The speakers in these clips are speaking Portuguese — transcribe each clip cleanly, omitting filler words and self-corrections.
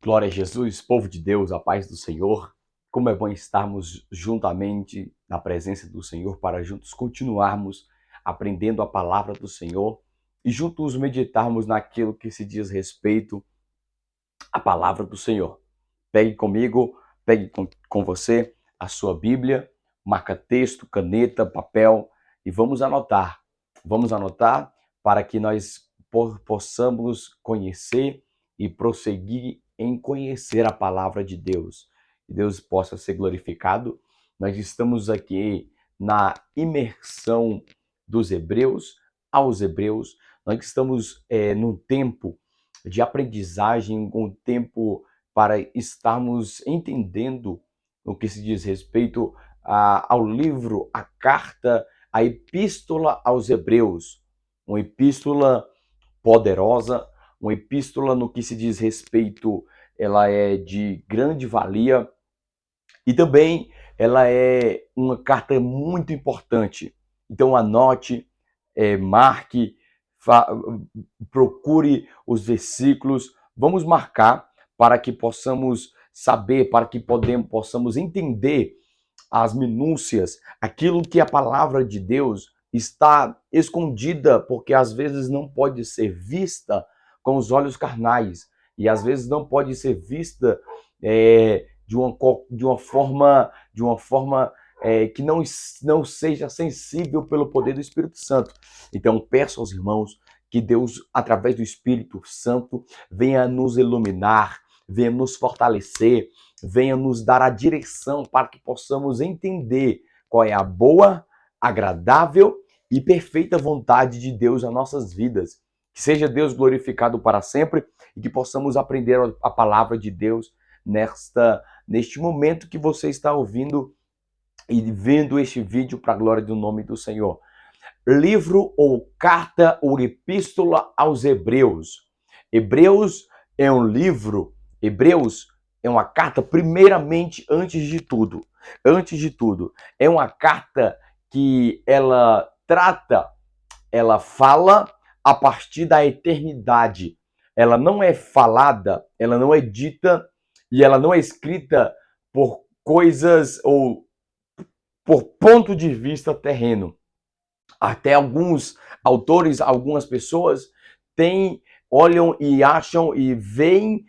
Glória a Jesus, povo de Deus, a paz do Senhor. Como é bom estarmos juntamente na presença do Senhor para juntos continuarmos aprendendo a palavra do Senhor e juntos meditarmos naquilo que se diz respeito à palavra do Senhor. Pegue comigo, pegue com você a sua Bíblia, marca texto, caneta, papel e vamos anotar. Vamos anotar para que nós possamos conhecer e prosseguir em conhecer a palavra de Deus. Que Deus possa ser glorificado. Nós estamos aqui na imersão dos Hebreus aos Hebreus. Nós estamos num tempo de aprendizagem, um tempo para estarmos entendendo o que se diz respeito ao livro, a carta, a epístola aos Hebreus. Uma epístola poderosa, uma epístola no que se diz respeito, ela é de grande valia e também ela é uma carta muito importante. Então anote, marque, procure os versículos, vamos marcar para que possamos saber, para que possamos entender as minúcias, aquilo que a palavra de Deus está escondida, porque às vezes não pode ser vista com os olhos carnais, e às vezes não pode ser vista de uma forma que não seja sensível pelo poder do Espírito Santo. Então peço aos irmãos que Deus, através do Espírito Santo, venha nos iluminar, venha nos fortalecer, venha nos dar a direção para que possamos entender qual é a boa, agradável e perfeita vontade de Deus nas nossas vidas. Que seja Deus glorificado para sempre e que possamos aprender a palavra de Deus neste momento que você está ouvindo e vendo este vídeo para a glória do nome do Senhor. Livro ou carta ou epístola aos Hebreus. Hebreus é um livro, Hebreus é uma carta, primeiramente, antes de tudo, é uma carta que ela trata, ela fala a partir da eternidade. Ela não é falada, ela não é dita e ela não é escrita por coisas ou por ponto de vista terreno. Até alguns autores, algumas pessoas olham e acham e veem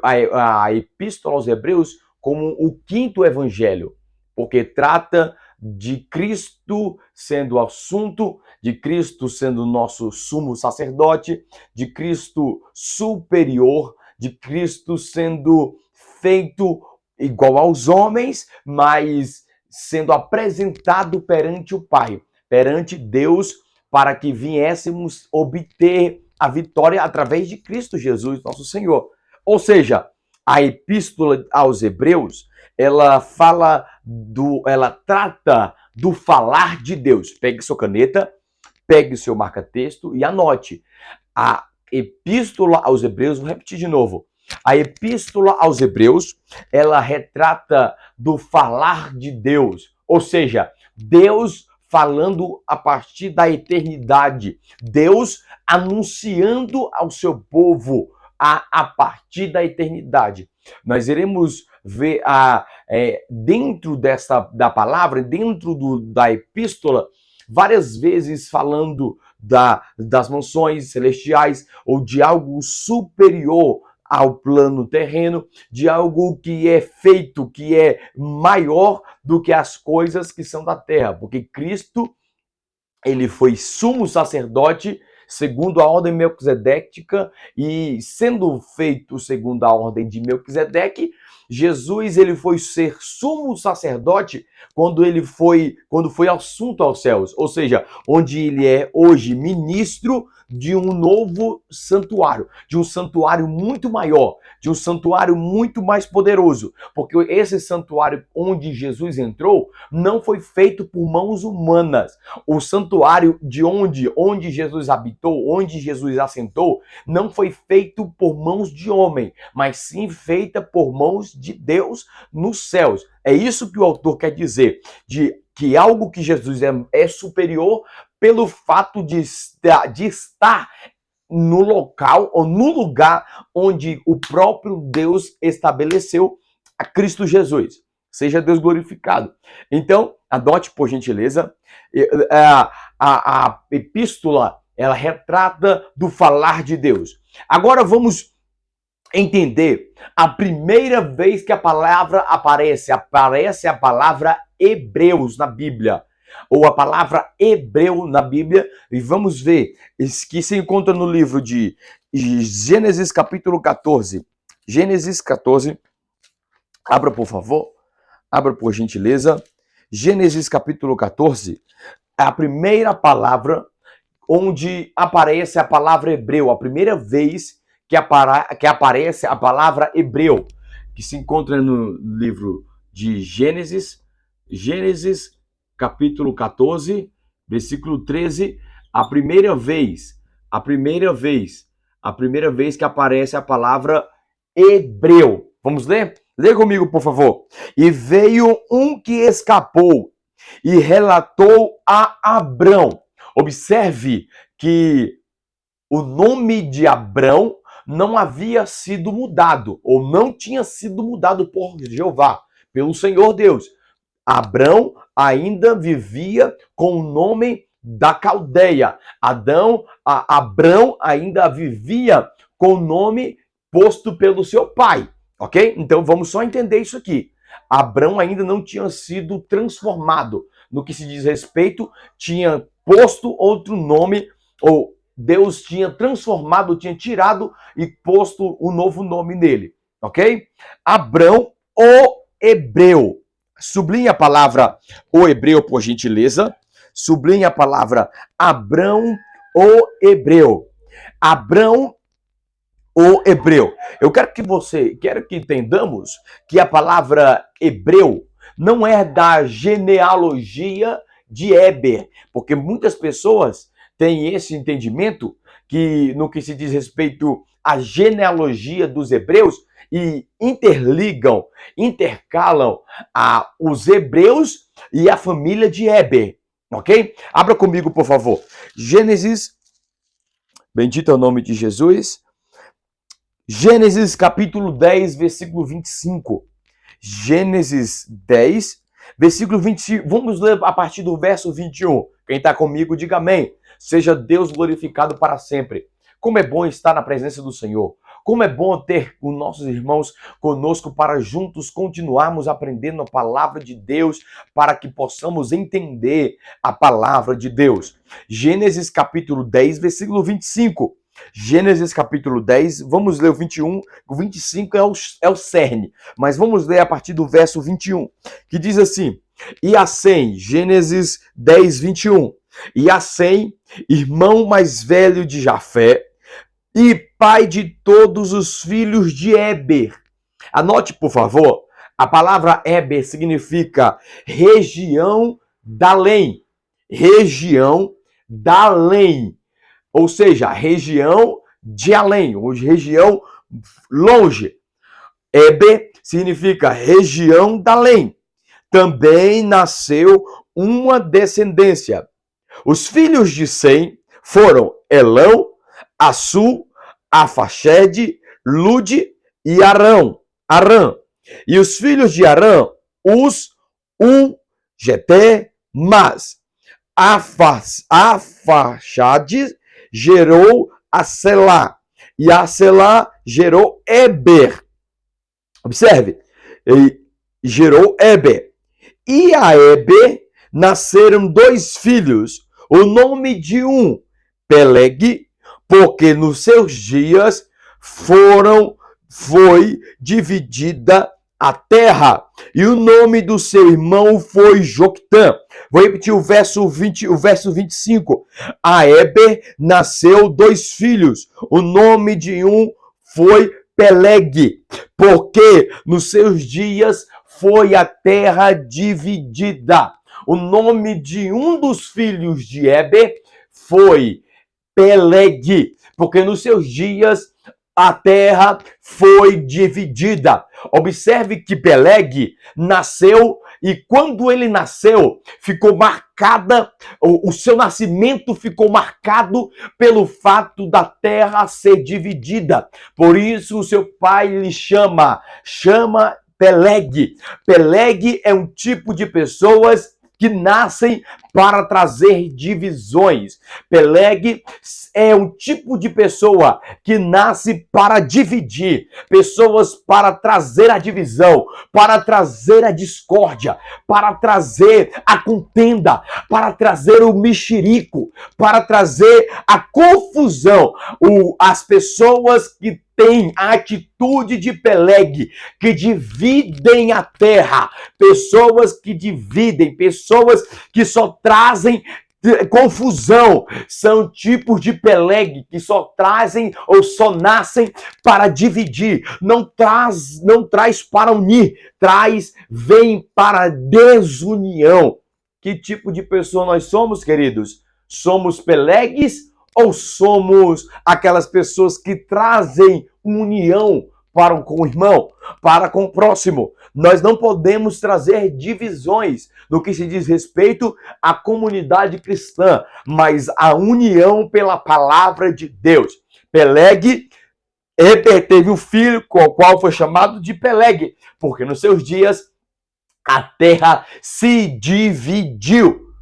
a Epístola aos Hebreus como o quinto evangelho, porque trata de Cristo sendo o assunto, de Cristo sendo nosso sumo sacerdote, de Cristo superior, de Cristo sendo feito igual aos homens, mas sendo apresentado perante o Pai, perante Deus, para que viéssemos obter a vitória através de Cristo Jesus, nosso Senhor. Ou seja, a epístola aos Hebreus, ela trata do falar de Deus. Pegue sua caneta, pegue seu marca-texto e anote. A epístola aos Hebreus, vou repetir de novo. A epístola aos Hebreus, ela retrata do falar de Deus. Ou seja, Deus falando a partir da eternidade. Deus anunciando ao seu povo a partir da eternidade. Nós iremos ver dentro da palavra, dentro da epístola, várias vezes falando das mansões celestiais ou de algo superior ao plano terreno, de algo que é feito, que é maior do que as coisas que são da terra, porque Cristo, ele foi sumo sacerdote segundo a ordem melquisedética, e sendo feito segundo a ordem de Melquisedeque, Jesus, ele foi ser sumo sacerdote quando foi assunto aos céus, ou seja, onde ele é hoje ministro de um novo santuário, de um santuário muito maior, de um santuário muito mais poderoso, porque esse santuário onde Jesus entrou não foi feito por mãos humanas. O santuário de onde Jesus habitou, onde Jesus assentou, não foi feito por mãos de homem, mas sim feita por mãos de Deus nos céus. É isso que o autor quer dizer, de que algo que Jesus é superior pelo fato de estar no local ou no lugar onde o próprio Deus estabeleceu a Cristo Jesus. Seja Deus glorificado. Então, adote por gentileza. A epístola, ela retrata do falar de Deus. Agora vamos entender a primeira vez que a palavra aparece a palavra Hebreus na Bíblia, ou a palavra hebreu na Bíblia, e vamos ver que se encontra no livro de Gênesis capítulo 14. Gênesis 14, abra por favor, abra por gentileza. Gênesis capítulo 14, é a primeira palavra onde aparece a palavra hebreu, a primeira vez que aparece a palavra hebreu, que se encontra no livro de Gênesis, capítulo 14, versículo 13, a primeira vez que aparece a palavra hebreu. Vamos ler? Lê comigo, por favor. E veio um que escapou e relatou a Abrão. Observe que o nome de Abrão não havia sido mudado, ou não tinha sido mudado por Jeová, pelo Senhor Deus. Abrão ainda vivia com o nome da Caldeia. Abrão ainda vivia com o nome posto pelo seu pai, ok? Então vamos só entender isso aqui. Abrão ainda não tinha sido transformado. No que se diz respeito, tinha posto outro nome, ou Deus tinha transformado, tinha tirado e posto um novo nome nele, ok? Abrão, o hebreu. Sublinhe a palavra o hebreu, por gentileza. Sublinhe a palavra Abrão, o hebreu. Abrão, o hebreu. Eu quero que entendamos que a palavra hebreu não é da genealogia de Éber, porque muitas pessoas têm esse entendimento que no que se diz respeito à genealogia dos hebreus e intercalam os hebreus e a família de Éber, ok? Abra comigo, por favor. Gênesis, bendito é o nome de Jesus. Gênesis capítulo 10, versículo 25. Gênesis 10, versículo 25. Vamos ler a partir do verso 21. Quem está comigo, diga amém. Seja Deus glorificado para sempre. Como é bom estar na presença do Senhor. Como é bom ter os nossos irmãos conosco para juntos continuarmos aprendendo a palavra de Deus, para que possamos entender a palavra de Deus. Gênesis capítulo 10, versículo 25. Gênesis capítulo 10, vamos ler o 21, o 25 é o cerne, mas vamos ler a partir do verso 21, que diz assim: e a Sem, Gênesis 10, 21, e a Sem, irmão mais velho de Jafé, e pai de todos os filhos de Éber. Anote, por favor, a palavra Éber significa região da além. Região da além. Ou seja, região de além, ou região longe. Éber significa região da além. Também nasceu uma descendência. Os filhos de Sem foram Elão, Assu, Afaxede, Lude e Arã. E os filhos de Arã, Geté, Mas. Afaxade gerou a Selá, e a Selá gerou Éber. Observe, gerou Éber. E a Éber nasceram 2 filhos, o nome de um, Peleg, porque nos seus dias foi dividida a terra, e o nome do seu irmão foi Joctã. Vou repetir o verso 25. A Éber nasceu 2 filhos, o nome de um foi Peleg, porque nos seus dias foi a terra dividida. O nome de um dos filhos de Éber foi Peleg, porque nos seus dias a terra foi dividida. Observe que Peleg nasceu E quando ele nasceu, ficou marcada, o seu nascimento ficou marcado pelo fato da terra ser dividida. Por isso o seu pai lhe chama Peleg. Peleg é um tipo de pessoas que nascem para trazer divisões. Peleg é um tipo de pessoa que nasce para dividir, pessoas para trazer a divisão, para trazer a discórdia, para trazer a contenda, para trazer o mexerico, para trazer a confusão. As pessoas que têm a atitude de Peleg, que dividem a terra, pessoas que dividem, pessoas que só trazem confusão, são tipos de Peleg que só trazem ou só nascem para dividir, não traz para unir, vem para desunião. Que tipo de pessoa nós somos, queridos? Somos Pelegs ou somos aquelas pessoas que trazem união para com o irmão, para com o próximo? Nós não podemos trazer divisões no que se diz respeito à comunidade cristã, mas a união pela palavra de Deus. Peleg, Eber teve um filho, com o qual foi chamado de Peleg, porque nos seus dias a terra se dividiu.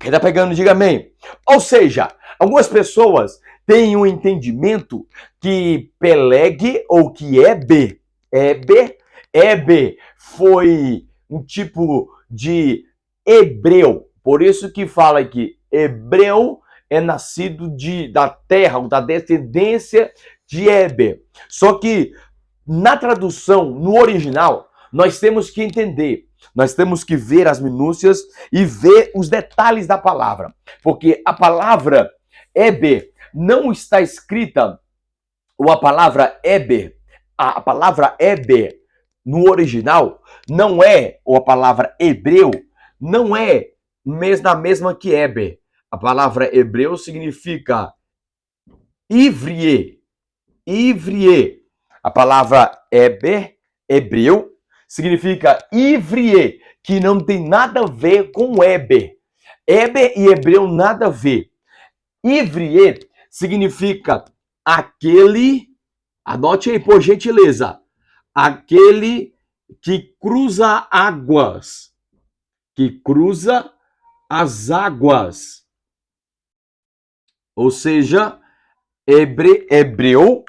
Quem está pegando, diga amém. Ou seja, algumas pessoas têm um entendimento que Peleg ou que Eber foi um tipo de hebreu. Por isso que fala que hebreu é nascido da terra, ou da descendência de Eber. Só que na tradução, no original, nós temos que entender, nós temos que ver as minúcias e ver os detalhes da palavra. Porque a palavra Eber não está escrita, ou a palavra Eber no original não é, ou a palavra hebreu não é na mesma que Eber. A palavra hebreu significa ivrie. A palavra hebreu, significa ivrie, que não tem nada a ver com Eber. Eber e hebreu nada a ver. Ivrie significa aquele, anote aí por gentileza, aquele que cruza águas, que cruza as Ou seja, hebreu,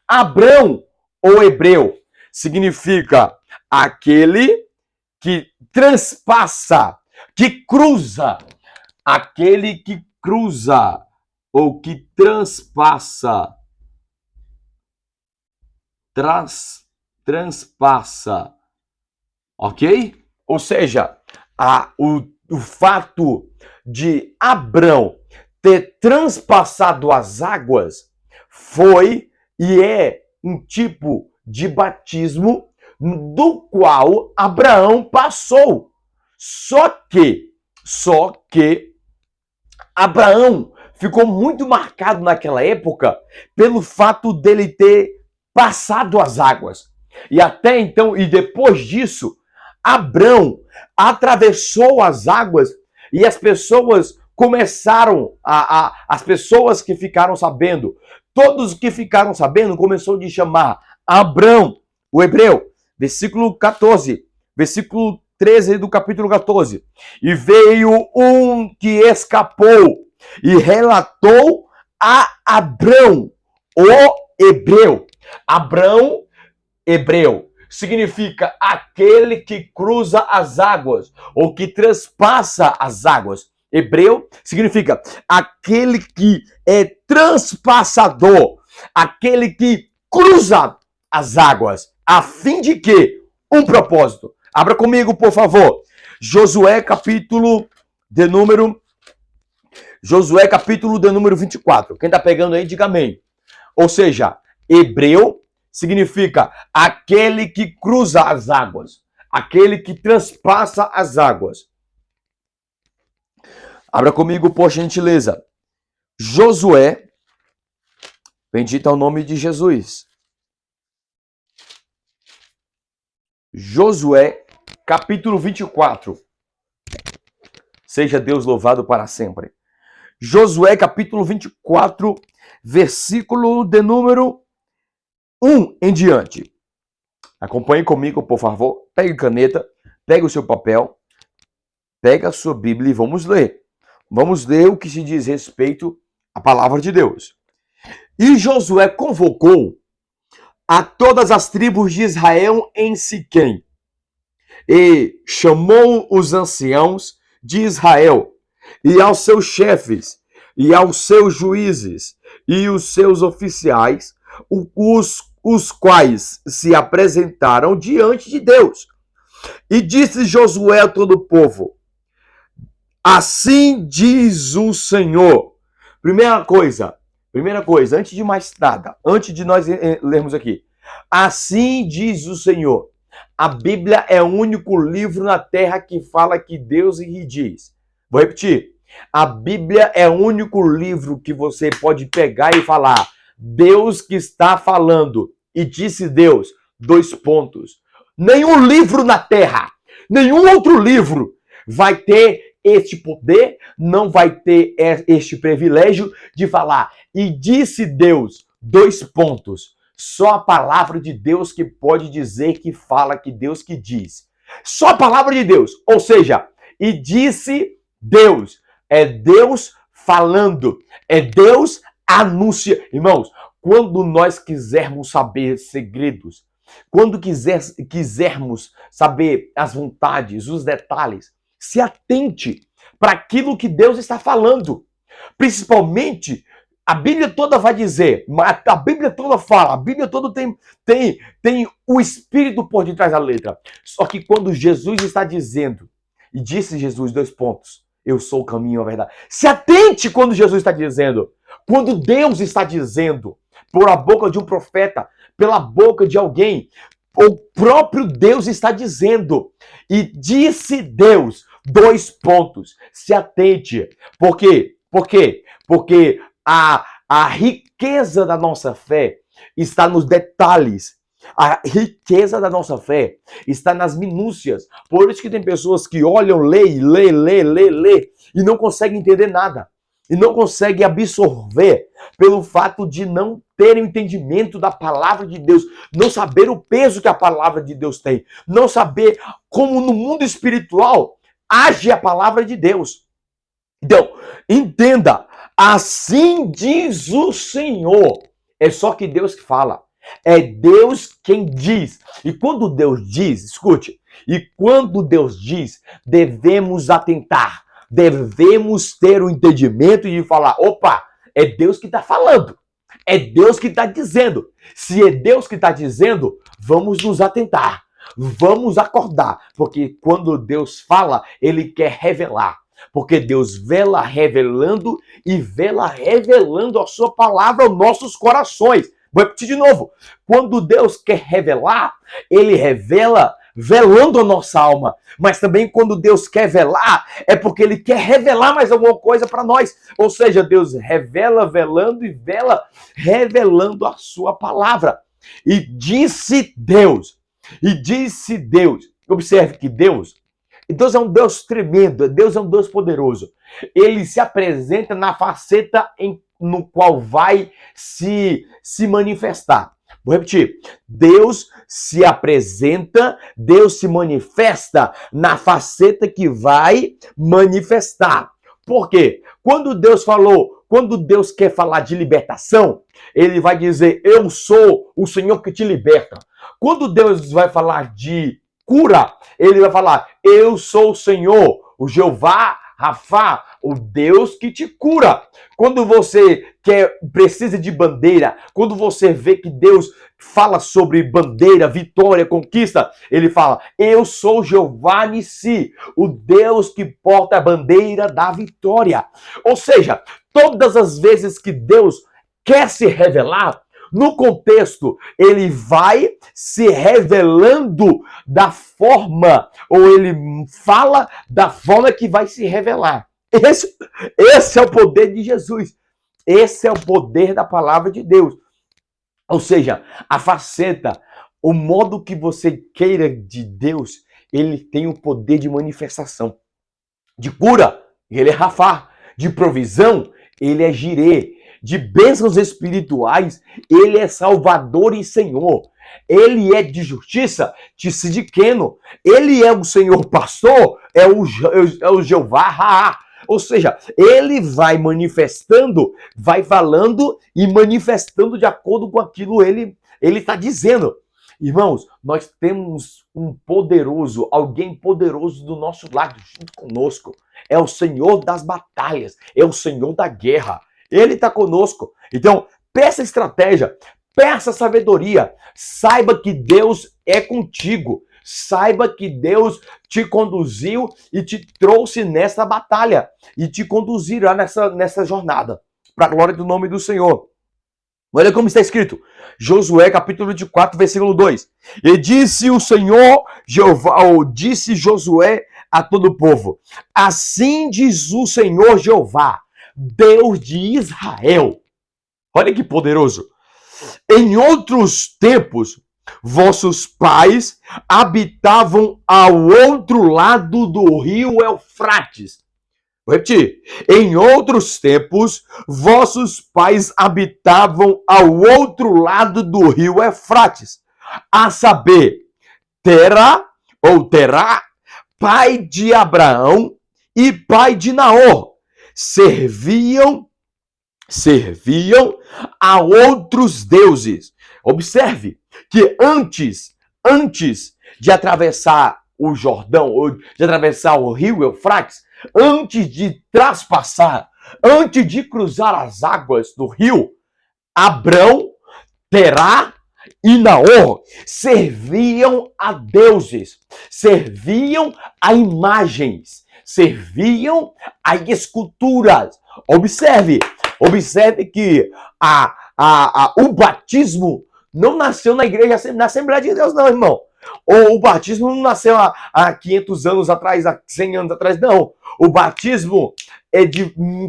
Abrão ou hebreu significa aquele que transpassa, que cruza, aquele que cruza ou que transpassa, transpassa, ok? Ou seja, o fato de Abrão ter transpassado as águas foi e é um tipo de batismo do qual Abraão passou. Só que Abraão ficou muito marcado naquela época pelo fato dele ter passado as águas. E até então, e depois disso, Abrão atravessou as águas e as pessoas começaram, as pessoas que ficaram sabendo, todos que ficaram sabendo, começou a chamar Abrão, o hebreu, versículo 14, versículo 13 do capítulo 14. E veio um que escapou e relatou a Abrão, o hebreu. Abrão, hebreu, significa aquele que cruza as águas ou que transpassa as águas. Hebreu significa aquele que é transpassador, aquele que cruza as águas, a fim de que? Um propósito. Abra comigo, por favor. Josué capítulo de número 24. Quem está pegando aí, diga amém. Ou seja, hebreu significa aquele que cruza as águas, aquele que transpassa as águas. Abra comigo, por gentileza. Josué, bendito é o nome de Jesus. Josué, capítulo 24. Seja Deus louvado para sempre. Josué, capítulo 24, versículo de número 1 em diante. Acompanhe comigo, por favor. Pegue caneta, pegue o seu papel, pegue a sua Bíblia e vamos ler. Vamos ler o que se diz respeito à palavra de Deus. E Josué convocou a todas as tribos de Israel em Siquém, e chamou os anciãos de Israel, e aos seus chefes, e aos seus juízes, e os seus oficiais, os quais se apresentaram diante de Deus. E disse Josué a todo o povo: assim diz o Senhor. Primeira coisa, antes de mais nada, antes de nós lermos aqui. Assim diz o Senhor. A Bíblia é o único livro na terra que fala que Deus lhe diz. Vou repetir. A Bíblia é o único livro que você pode pegar e falar: Deus que está falando. E disse Deus, : nenhum livro na terra, nenhum outro livro vai ter este poder, não vai ter este privilégio de falar: e disse Deus, : só a palavra de Deus que pode dizer que fala que Deus que diz. Só a palavra de Deus. Ou seja, e disse Deus. É Deus falando. É Deus anuncia. Irmãos, quando nós quisermos saber segredos, quando quisermos saber as vontades, os detalhes, se atente para aquilo que Deus está falando. Principalmente, a Bíblia toda vai dizer, a Bíblia toda fala, a Bíblia toda tem o Espírito por detrás da letra. Só que quando Jesus está dizendo, e disse Jesus, : eu sou o caminho e a verdade. Se atente quando Jesus está dizendo, quando Deus está dizendo, por a boca de um profeta, pela boca de alguém, o próprio Deus está dizendo. E disse Deus, : se atente. Por quê? Porque a riqueza da nossa fé está nos detalhes. A riqueza da nossa fé está nas minúcias. Por isso que tem pessoas que olham, lê, e não conseguem entender nada. E não conseguem absorver pelo fato de não terem o entendimento da palavra de Deus. Não saber o peso que a palavra de Deus tem. Não saber como no mundo espiritual age a palavra de Deus. Então, entenda. Assim diz o Senhor. É só que Deus que fala. É Deus quem diz. E quando Deus diz, escute, e quando Deus diz, devemos atentar, devemos ter o entendimento e falar: opa, é Deus que está falando, é Deus que está dizendo. Se é Deus que está dizendo, vamos nos atentar, vamos acordar, porque quando Deus fala, Ele quer revelar. Porque Deus vela revelando e vela revelando a sua palavra aos nossos corações. Vou repetir de novo. Quando Deus quer revelar, Ele revela velando a nossa alma. Mas também quando Deus quer velar, é porque Ele quer revelar mais alguma coisa para nós. Ou seja, Deus revela velando e vela revelando a sua palavra. E disse Deus. Observe que Deus é um Deus tremendo, Deus é um Deus poderoso. Ele se apresenta na faceta no qual vai se manifestar. Vou repetir. Deus se apresenta, Deus se manifesta na faceta que vai manifestar. Por quê? Quando Deus quer falar de libertação, Ele vai dizer: eu sou o Senhor que te liberta. Quando Deus vai falar de cura, Ele vai falar: eu sou o Senhor, o Jeová Rafá, o Deus que te cura. Quando você precisa de bandeira, quando você vê que Deus fala sobre bandeira, vitória, conquista, Ele fala: eu sou Jeová Nissi, o Deus que porta a bandeira da vitória. Ou seja, todas as vezes que Deus quer se revelar, no contexto, Ele vai se revelando da forma, ou Ele fala da forma que vai se revelar. Esse é o poder de Jesus. Esse é o poder da palavra de Deus. Ou seja, a faceta, o modo que você queira de Deus, ele tem o poder de manifestação. De cura, ele é Rafá. De provisão, ele é Jirê. De bênçãos espirituais, ele é Salvador e Senhor. Ele é de justiça, Tsidkenu. Ele é o Senhor pastor, é o Jeová Raá. Ou seja, ele vai manifestando, vai falando e manifestando de acordo com aquilo ele está dizendo. Irmãos, nós temos um poderoso, alguém poderoso do nosso lado, junto conosco. É o Senhor das batalhas, é o Senhor da guerra. Ele está conosco. Então, peça estratégia, peça sabedoria. Saiba que Deus é contigo. Saiba que Deus te conduziu e te trouxe nessa batalha. E te conduzirá nessa jornada. Para a glória do nome do Senhor. Olha como está escrito. Josué, capítulo 24, versículo 2. E disse o Senhor, Jeová, ou disse Josué a todo o povo. Assim diz o Senhor Jeová, Deus de Israel. Olha que poderoso. Em outros tempos, vossos pais habitavam ao outro lado do rio Eufrates. Vou repetir. Em outros tempos, vossos pais habitavam ao outro lado do rio Eufrates. A saber, Terá, pai de Abraão e pai de Naor, serviam a outros deuses. Observe que antes de atravessar o Jordão, ou de atravessar o rio Eufrates, antes de traspassar, antes de cruzar as águas do rio, Abrão, Terá e Naor serviam a deuses, serviam a imagens, serviam a esculturas. Observe que o batismo não nasceu na igreja, na Assembleia de Deus, não, irmão. Ou o batismo não nasceu há 500 anos atrás, há 100 anos atrás, não. O batismo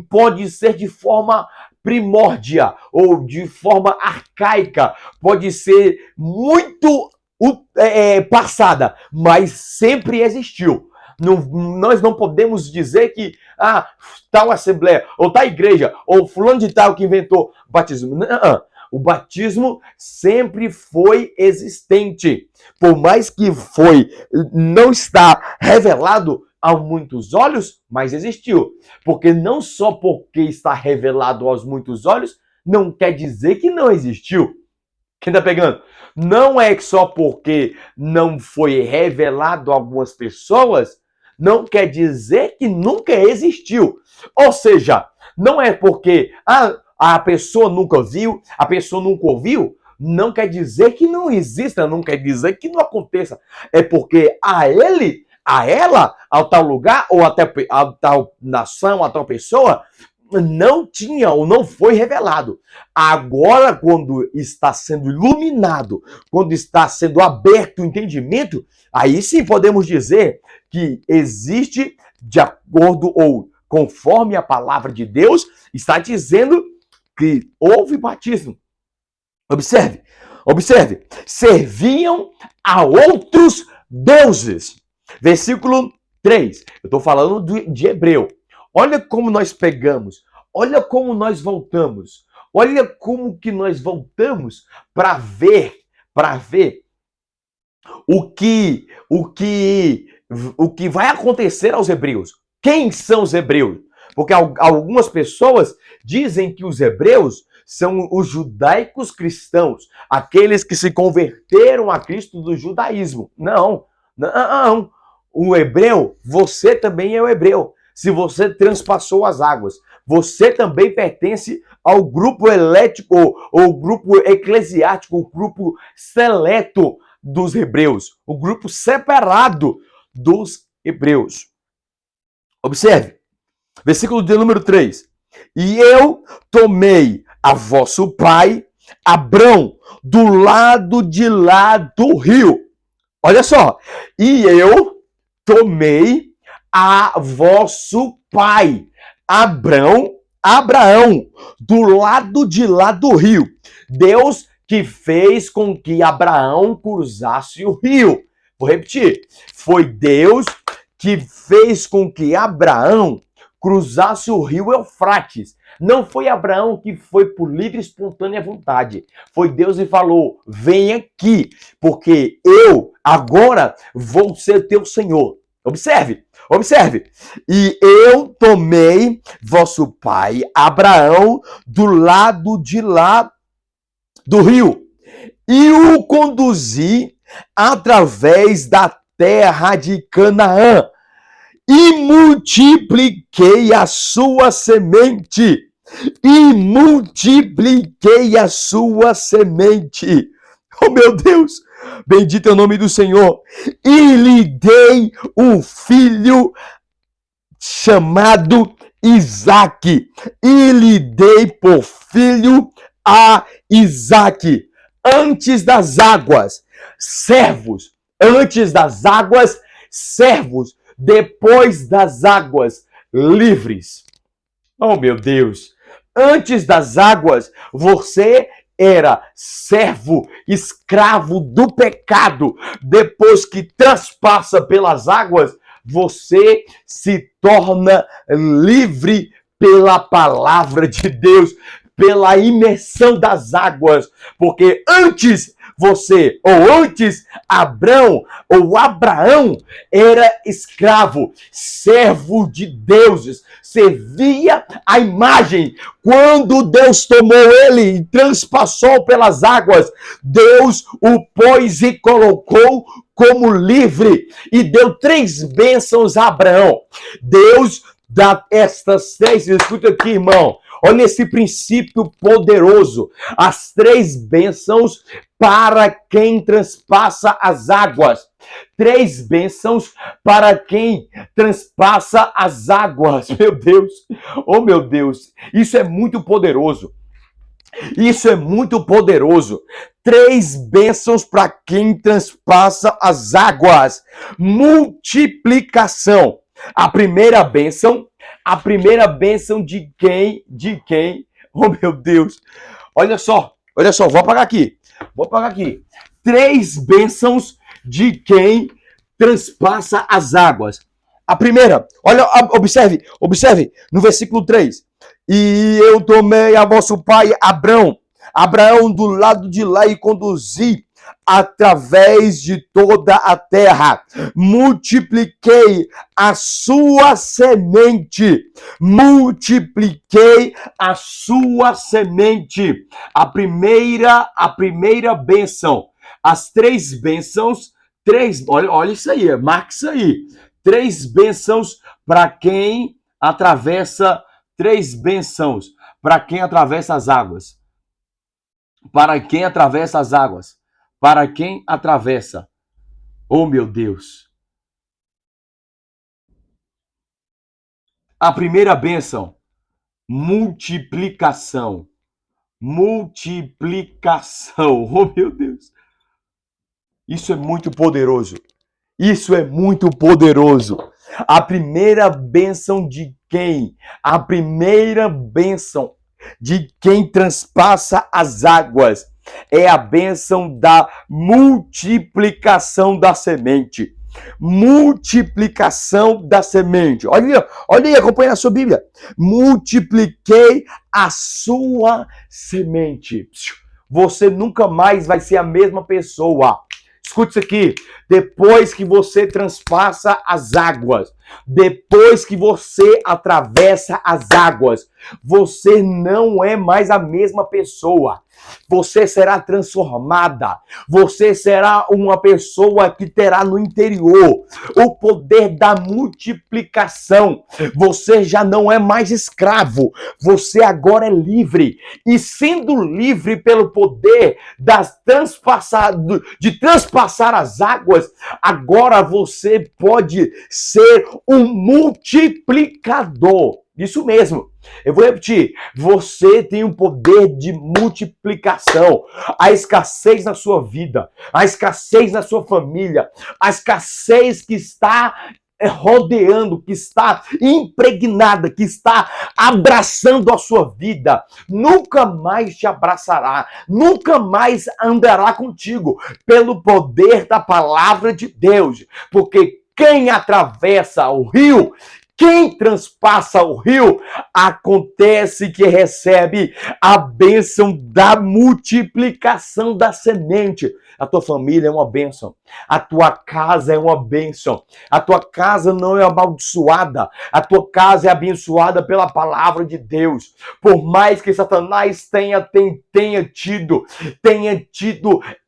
pode ser de forma primórdia ou de forma arcaica, pode ser muito passada, mas sempre existiu. Nós não podemos dizer que tal assembleia, ou tal igreja, ou fulano de tal que inventou batismo. Não. O batismo sempre foi existente. Por mais que não está revelado a muitos olhos, mas existiu. Porque não só porque está revelado aos muitos olhos, não quer dizer que não existiu. Quem tá pegando? Não é só porque não foi revelado a algumas pessoas, não quer dizer que nunca existiu. Ou seja, não é porque a pessoa nunca viu, a pessoa nunca ouviu, não quer dizer que não exista, não quer dizer que não aconteça. É porque a ela, a tal lugar, ou até a tal nação, a tal pessoa, não tinha ou não foi revelado. Agora, quando está sendo iluminado, quando está sendo aberto o entendimento, aí sim podemos dizer que existe, de acordo ou conforme a palavra de Deus, está dizendo que houve batismo. Observe. Serviam a outros deuses. Versículo 3. Eu estou falando de Hebreu. Olha como nós pegamos. Olha como nós voltamos. Olha como que nós voltamos para ver o que vai acontecer aos hebreus. Quem são os hebreus? Porque algumas pessoas dizem que os hebreus são os judaicos cristãos, aqueles que se converteram a Cristo do judaísmo. Não. O hebreu, você também é o hebreu. Se você transpassou as águas, você também pertence ao grupo elético, ou grupo eclesiástico, o grupo seleto dos hebreus, o grupo separado dos hebreus. Observe, versículo de número 3. E eu tomei a vosso pai, Abrão, do lado de lá do rio. Olha só. E eu tomei a vosso pai, Abraão, do lado de lá do rio. Deus que fez com que Abraão cruzasse o rio. Vou repetir. Foi Deus que fez com que Abraão cruzasse o rio Eufrates. Não foi Abraão que foi por livre e espontânea vontade. Foi Deus que falou, vem aqui, porque eu agora vou ser teu Senhor. Observe, observe. E eu tomei vosso pai Abraão do lado de lá do rio e o conduzi através da terra de Canaã e multipliquei a sua semente. E multipliquei a sua semente. Oh meu Deus, bendito é o nome do Senhor. E lhe dei um filho chamado Isaque. E lhe dei por filho a Isaque. Antes das águas, servos. Antes das águas, servos. Depois das águas, livres. Oh meu Deus. Antes das águas, você era servo, escravo do pecado. Depois que transpassa pelas águas, você se torna livre pela palavra de Deus, pela imersão das águas. Porque antes Abraão era escravo, servo de deuses, servia a imagem. Quando Deus tomou ele e transpassou pelas águas, Deus o pôs e colocou como livre e deu 3 bênçãos a Abraão. Deus dá estas 3, escuta aqui, irmão. Olha esse princípio poderoso. As 3 bênçãos para quem transpassa as águas. 3 bênçãos para quem transpassa as águas. Meu Deus. Oh, meu Deus. Isso é muito poderoso. Isso é muito poderoso. 3 bênçãos para quem transpassa as águas. Multiplicação. A primeira bênção de quem? Oh meu Deus. Olha só, vou apagar aqui. 3 bênçãos de quem transpassa as águas. A primeira, olha, observe no versículo 3. E eu tomei a vosso pai Abraão do lado de lá e conduzi através de toda a terra. Multipliquei a sua semente. Multipliquei a sua semente. A primeira bênção. As 3 bênçãos, olha isso aí, marca isso aí. 3 bênçãos para quem atravessa, 3 bênçãos para quem atravessa as águas. Para quem atravessa as águas. Para quem atravessa. Oh, meu Deus. A primeira bênção, multiplicação. Multiplicação. Oh, meu Deus. Isso é muito poderoso. Isso é muito poderoso. A primeira bênção de quem? A primeira bênção de quem transpassa as águas é a bênção da multiplicação da semente. Multiplicação da semente. Olha aí, acompanha a sua Bíblia. Multipliquei a sua semente. Você nunca mais vai ser a mesma pessoa. Escute isso aqui. Depois que você transpassa as águas, depois que você atravessa as águas, você não é mais a mesma pessoa. Você será transformada. Você será uma pessoa que terá no interior o poder da multiplicação. Você já não é mais escravo. Você agora é livre. E sendo livre pelo poder de transpassar as águas, agora você pode ser um multiplicador. Isso mesmo. Eu vou repetir. Você tem um poder de multiplicação. A escassez na sua vida, a escassez na sua família, a escassez que está rodeando, que está impregnada, que está abraçando a sua vida, nunca mais te abraçará, nunca mais andará contigo, pelo poder da palavra de Deus. Porque quem atravessa o rio, quem transpassa o rio, acontece que recebe a bênção da multiplicação da semente. A tua família é uma bênção. A tua casa é uma bênção. A tua casa não é amaldiçoada. A tua casa é abençoada pela palavra de Deus. Por mais que Satanás tenha tido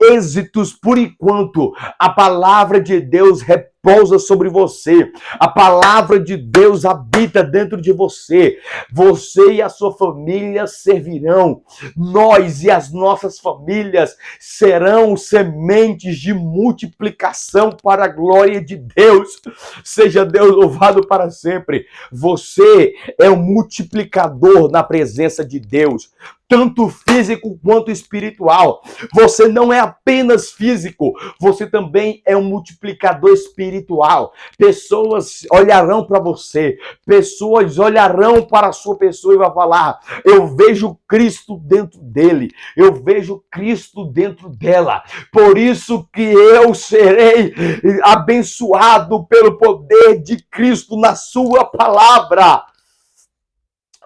êxitos por enquanto, a palavra de Deus repousa sobre você. A palavra de Deus habita dentro de você. Você e a sua família servirão. Nós e as nossas famílias serão sementes de multiplicação para a glória de Deus. Seja Deus louvado para sempre. Você é um multiplicador na presença de Deus, tanto físico quanto espiritual. Você não é apenas físico, você também é um multiplicador espiritual. Pessoas olharão para você, pessoas olharão para a sua pessoa e vão falar: eu vejo Cristo dentro dele, eu vejo Cristo dentro dela. Por isso que eu serei abençoado pelo poder de Cristo na sua palavra.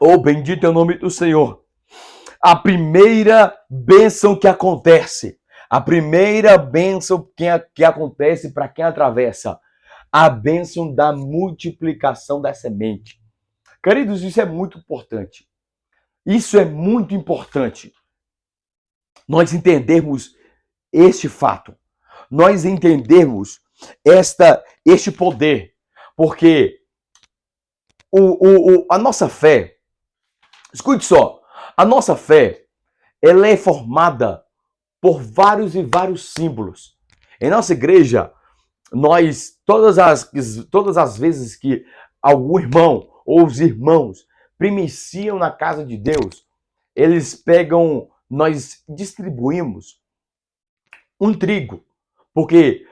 Oh, bendito é o nome do Senhor. A primeira bênção que acontece, a primeira bênção que acontece para quem atravessa, a bênção da multiplicação da semente. Queridos, isso é muito importante. Isso é muito importante. Nós entendermos este fato. Nós entendermos este poder. Porque a nossa fé, escute só, a nossa fé, ela é formada por vários e vários símbolos. Em nossa igreja, nós, todas as vezes que algum irmão ou os irmãos primiciam na casa de Deus, eles pegam, nós distribuímos um trigo. Porque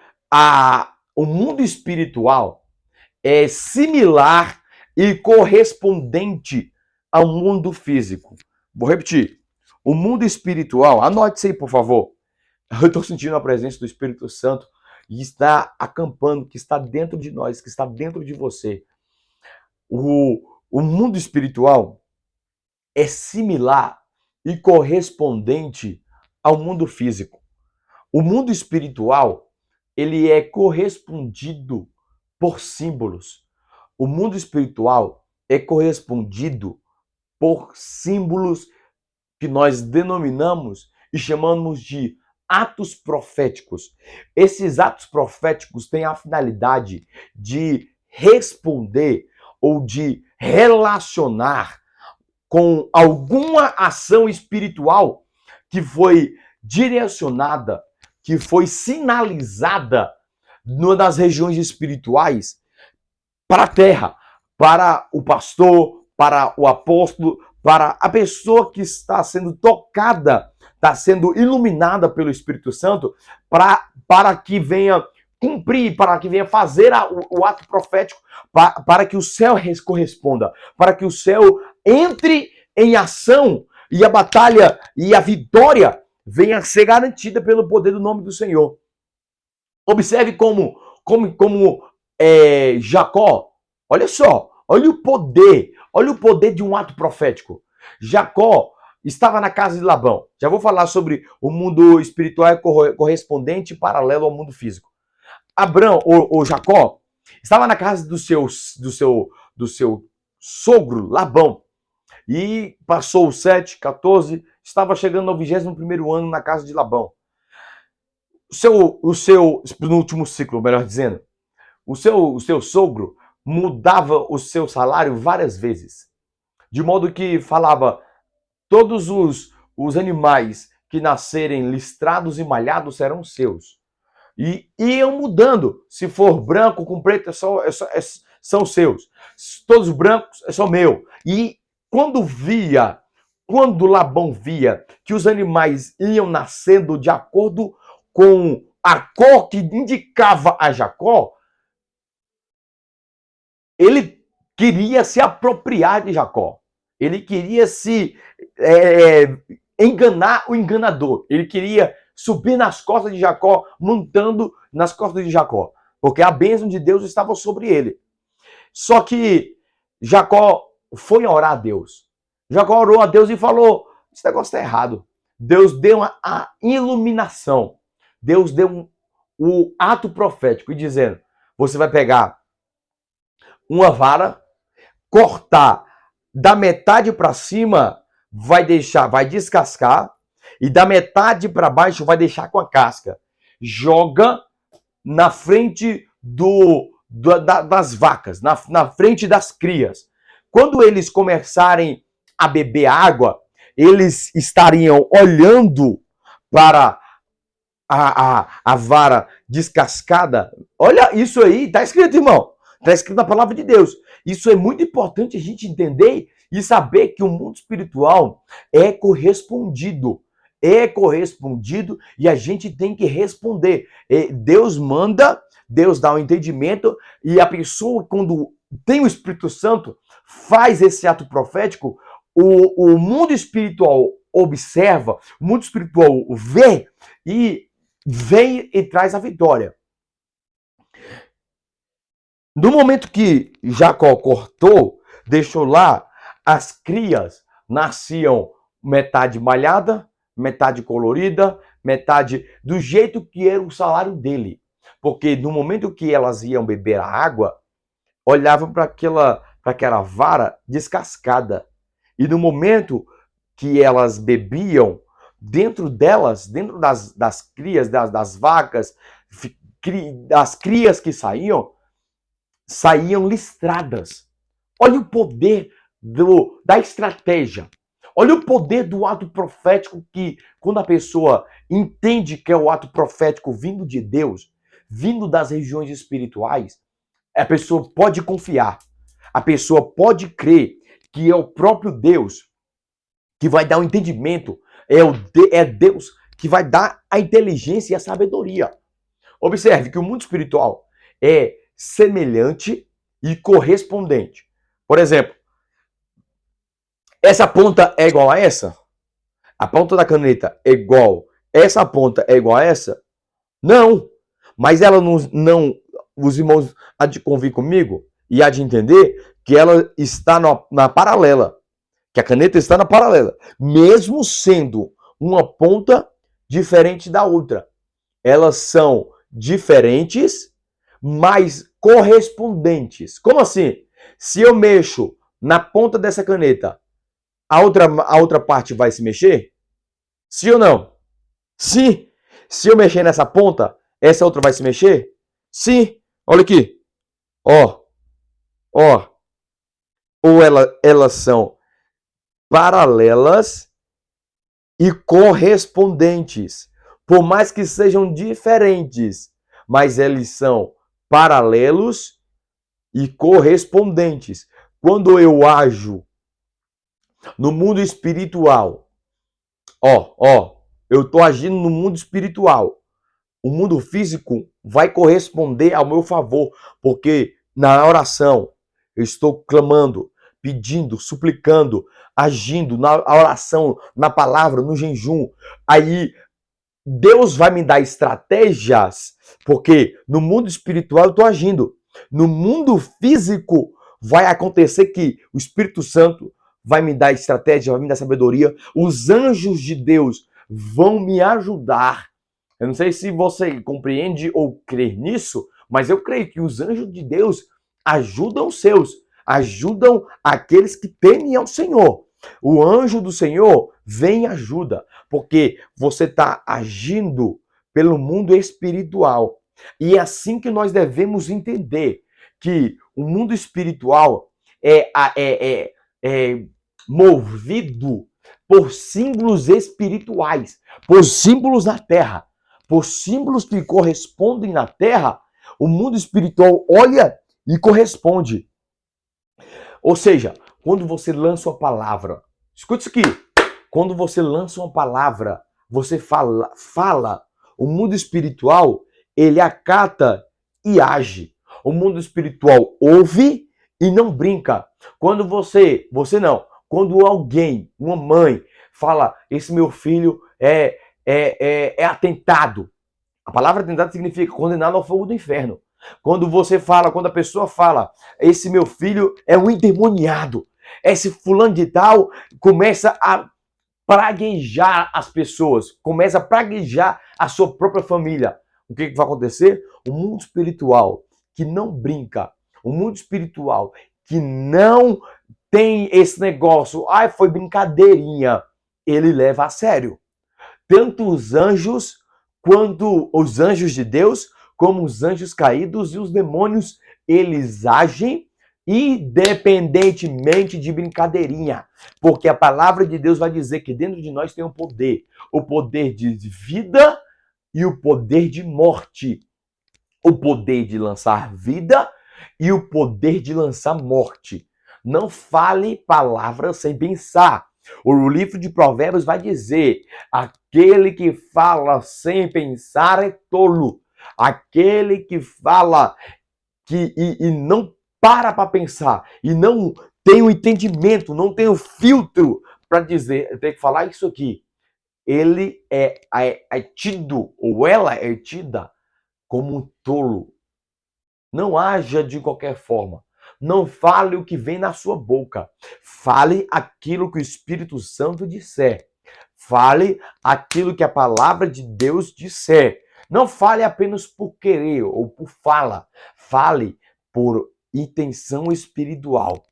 o mundo espiritual é similar e correspondente ao mundo físico. Vou repetir. O mundo espiritual, anote isso aí, por favor. Eu estou sentindo a presença do Espírito Santo e está acampando, que está dentro de nós, que está dentro de você. O mundo espiritual é similar e correspondente ao mundo físico. O mundo espiritual, ele é correspondido por símbolos. O mundo espiritual é correspondido por símbolos que nós denominamos e chamamos de atos proféticos. Esses atos proféticos têm a finalidade de responder ou de relacionar com alguma ação espiritual que foi direcionada, que foi sinalizada nas regiões espirituais para a terra, para o pastor, para o apóstolo, para a pessoa que está sendo tocada, está sendo iluminada pelo Espírito Santo, para que venha cumprir, para que venha fazer o ato profético, para que o céu corresponda, para que o céu entre em ação e a batalha e a vitória venha a ser garantida pelo poder do nome do Senhor. Observe como Jacó, olha só, olha o poder de um ato profético. Jacó estava na casa de Labão. Já vou falar sobre o mundo espiritual correspondente paralelo ao mundo físico. Abraão, ou Jacó, estava na casa do seu sogro, Labão. E passou os 7, 14, estava chegando ao 21º ano na casa de Labão. No último ciclo, melhor dizendo, o seu sogro mudava o seu salário várias vezes. De modo que falava: todos os animais que nascerem listrados e malhados serão seus. E iam mudando. Se for branco com preto, são seus. Todos brancos, é só meu. E quando Labão via que os animais iam nascendo de acordo com a cor que indicava a Jacó, ele queria se apropriar de Jacó. Ele queria se enganar o enganador. Ele queria subir nas costas de Jacó, montando nas costas de Jacó. Porque a bênção de Deus estava sobre ele. Só que Jacó foi orar a Deus. Jacó orou a Deus e falou, esse negócio está errado. Deus deu a iluminação. Deus deu o ato profético e dizendo, você vai pegar uma vara, cortar da metade para cima, vai descascar, e da metade para baixo vai deixar com a casca. Joga na frente das vacas, na frente das crias. Quando eles começarem a beber água, eles estariam olhando para a vara descascada. Olha isso aí, está escrito, irmão. Está escrito na palavra de Deus. Isso é muito importante a gente entender e saber que o mundo espiritual é correspondido. É correspondido e a gente tem que responder. Deus manda, Deus dá o entendimento e a pessoa, quando tem o Espírito Santo, faz esse ato profético, o mundo espiritual observa, o mundo espiritual vê e vem e traz a vitória. No momento que Jacó cortou, deixou lá, as crias nasciam metade malhada, metade colorida, metade do jeito que era o salário dele. Porque no momento que elas iam beber a água, olhavam para aquela vara descascada. E no momento que elas bebiam, dentro delas, dentro das crias, das vacas, das crias que saíam listradas. Olha o poder da estratégia. Olha o poder do ato profético que, quando a pessoa entende que é o ato profético vindo de Deus, vindo das regiões espirituais, a pessoa pode confiar. A pessoa pode crer que é o próprio Deus que vai dar o entendimento. É Deus que vai dar a inteligência e a sabedoria. Observe que o mundo espiritual é semelhante e correspondente. Por exemplo, essa ponta é igual a essa? A ponta da caneta é igual? Essa ponta é igual a essa? Não. Mas ela não os irmãos há de convir comigo e há de entender que ela está na paralela. Que a caneta está na paralela. Mesmo sendo uma ponta diferente da outra. Elas são diferentes, mas correspondentes. Como assim? Se eu mexo na ponta dessa caneta, a outra parte vai se mexer? Sim ou não? Sim. Se eu mexer nessa ponta, essa outra vai se mexer? Sim. Olha aqui. Ó. Ou elas são paralelas e correspondentes. Por mais que sejam diferentes, mas eles são paralelos e correspondentes. Quando eu ajo no mundo espiritual, eu estou agindo no mundo espiritual. O mundo físico vai corresponder ao meu favor, porque na oração eu estou clamando, pedindo, suplicando, agindo na oração, na palavra, no jejum. Aí Deus vai me dar estratégias, porque no mundo espiritual eu estou agindo. No mundo físico vai acontecer que o Espírito Santo vai me dar estratégia, vai me dar sabedoria. Os anjos de Deus vão me ajudar. Eu não sei se você compreende ou crê nisso, mas eu creio que os anjos de Deus ajudam os seus, ajudam aqueles que temem ao Senhor. O anjo do Senhor vem e ajuda, porque você está agindo pelo mundo espiritual. E é assim que nós devemos entender que o mundo espiritual é movido por símbolos espirituais, por símbolos na terra, por símbolos que correspondem na terra. O mundo espiritual olha e corresponde. Ou seja, quando você lança uma palavra, escute isso aqui. Quando você lança uma palavra, você fala, o mundo espiritual, ele acata e age. O mundo espiritual ouve e não brinca. Quando você não, quando alguém, uma mãe, fala, esse meu filho é atentado. A palavra atentado significa condenado ao fogo do inferno. Quando você fala, quando a pessoa fala, esse meu filho é um endemoniado. Esse fulano de tal começa a praguejar as pessoas, começa a praguejar a sua própria família. O que vai acontecer? O mundo espiritual que não brinca, o mundo espiritual que não tem esse negócio, ai, foi brincadeirinha, ele leva a sério. Tanto os anjos, quanto os anjos de Deus, como os anjos caídos e os demônios, eles agem independentemente de brincadeirinha, porque a palavra de Deus vai dizer que dentro de nós tem um poder, o poder de vida e o poder de morte, o poder de lançar vida e o poder de lançar morte. Não fale palavras sem pensar. O livro de Provérbios vai dizer: aquele que fala sem pensar é tolo. Aquele que fala e não para pensar, e não tem o entendimento, não tem o filtro para dizer, eu tenho que falar isso aqui. Ele é tido, ou ela é tida, como um tolo. Não haja de qualquer forma. Não fale o que vem na sua boca. Fale aquilo que o Espírito Santo disser. Fale aquilo que a palavra de Deus disser. Não fale apenas por querer ou por fala. Fale por intenção espiritual.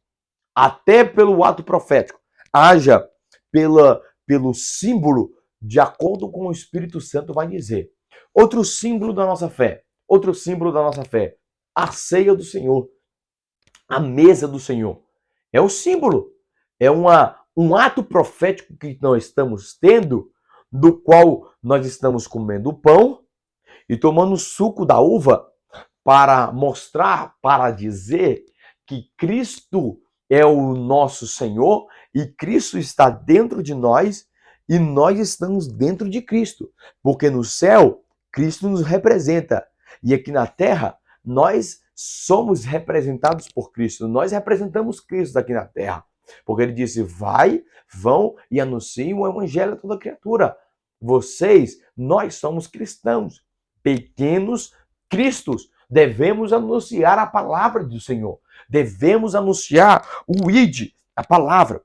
Até pelo ato profético. Haja pelo símbolo de acordo com o Espírito Santo vai dizer. Outro símbolo da nossa fé. Outro símbolo da nossa fé. A ceia do Senhor. A mesa do Senhor. É um símbolo. É um ato profético que nós estamos tendo, do qual nós estamos comendo o pão e tomando o suco da uva para mostrar, para dizer que Cristo é o nosso Senhor e Cristo está dentro de nós e nós estamos dentro de Cristo. Porque no céu, Cristo nos representa e aqui na terra, nós somos representados por Cristo. Nós representamos Cristo aqui na terra. Porque ele disse: vão e anunciem o evangelho a toda criatura. Nós somos cristãos, pequenos cristos. Devemos anunciar a palavra do Senhor. Devemos anunciar o id, a palavra.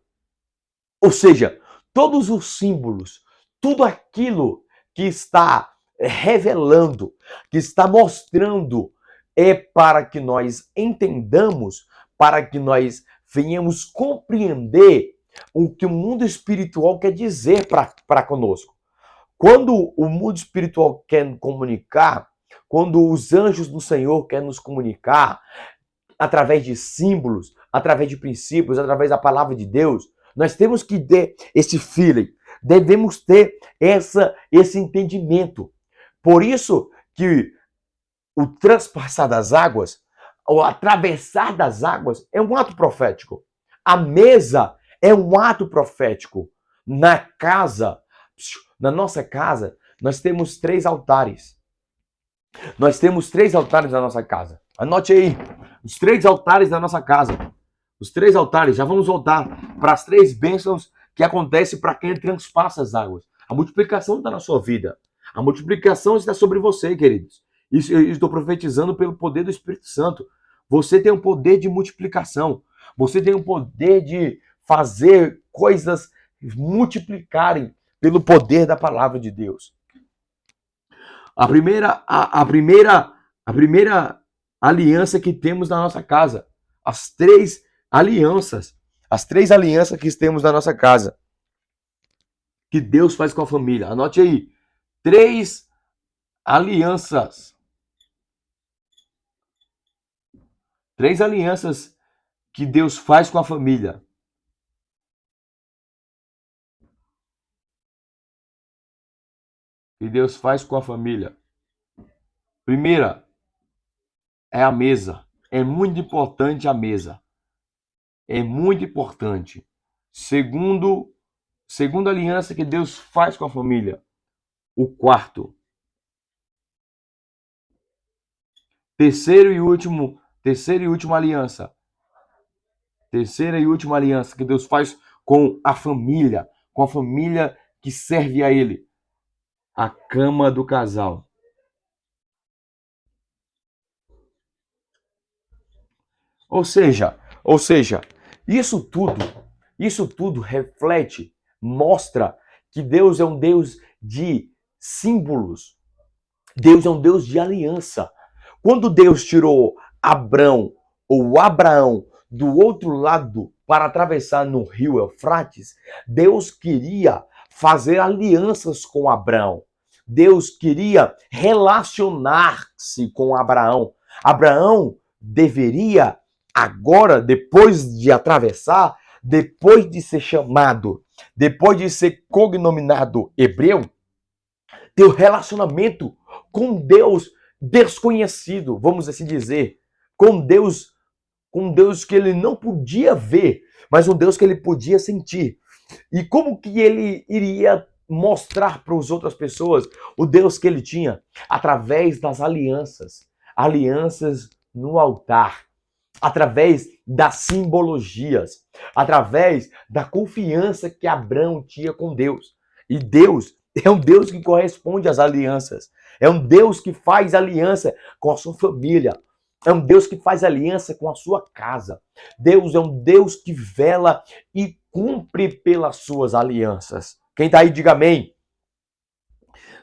Ou seja, todos os símbolos, tudo aquilo que está revelando, que está mostrando, é para que nós entendamos, para que nós venhamos compreender o que o mundo espiritual quer dizer para conosco. Quando o mundo espiritual quer comunicar, quando os anjos do Senhor querem nos comunicar, através de símbolos, através de princípios, através da palavra de Deus, nós temos que ter esse feeling, devemos ter esse entendimento. Por isso que o transpassar das águas, o atravessar das águas, é um ato profético. A mesa é um ato profético. Na nossa casa, nós temos 3 altares. Nós temos 3 altares na nossa casa. Anote aí, os 3 altares da nossa casa. Os 3 altares, já vamos voltar para as 3 bênçãos que acontecem para quem transpassa as águas. A multiplicação está na sua vida. A multiplicação está sobre você, queridos. Isso eu estou profetizando pelo poder do Espírito Santo. Você tem o poder de multiplicação. Você tem o poder de fazer coisas multiplicarem pelo poder da palavra de Deus. A primeira aliança que temos na nossa casa. As 3 alianças que temos na nossa casa. Que Deus faz com a família. Anote aí. 3 alianças. 3 alianças que Deus faz com a família. Que Deus faz com a família. Primeira é a mesa. É muito importante a mesa. É muito importante. Segunda aliança que Deus faz com a família. O quarto. Terceira e última aliança. Terceira e última aliança que Deus faz com a família que serve a Ele. A cama do casal. Ou seja, isso tudo reflete, mostra que Deus é um Deus de símbolos. Deus é um Deus de aliança. Quando Deus tirou Abraão do outro lado para atravessar no rio Eufrates, Deus queria fazer alianças com Abraão. Deus queria relacionar-se com Abraão. Abraão deveria agora, depois de atravessar, depois de ser chamado, depois de ser cognominado hebreu, ter um relacionamento com Deus desconhecido, vamos assim dizer, com Deus que ele não podia ver, mas um Deus que ele podia sentir. E como que ele iria mostrar para as outras pessoas o Deus que ele tinha? Através das alianças. Alianças no altar. Através das simbologias. Através da confiança que Abraão tinha com Deus. E Deus é um Deus que corresponde às alianças. É um Deus que faz aliança com a sua família. É um Deus que faz aliança com a sua casa. Deus é um Deus que vela e cumpre pelas suas alianças. Quem está aí, diga amém.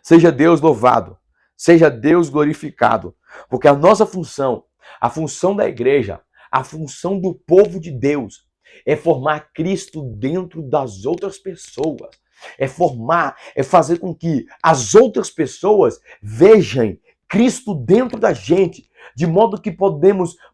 Seja Deus louvado. Seja Deus glorificado. Porque a nossa função, a função da igreja, a função do povo de Deus é formar Cristo dentro das outras pessoas. É formar, é fazer com que as outras pessoas vejam Cristo dentro da gente, de modo que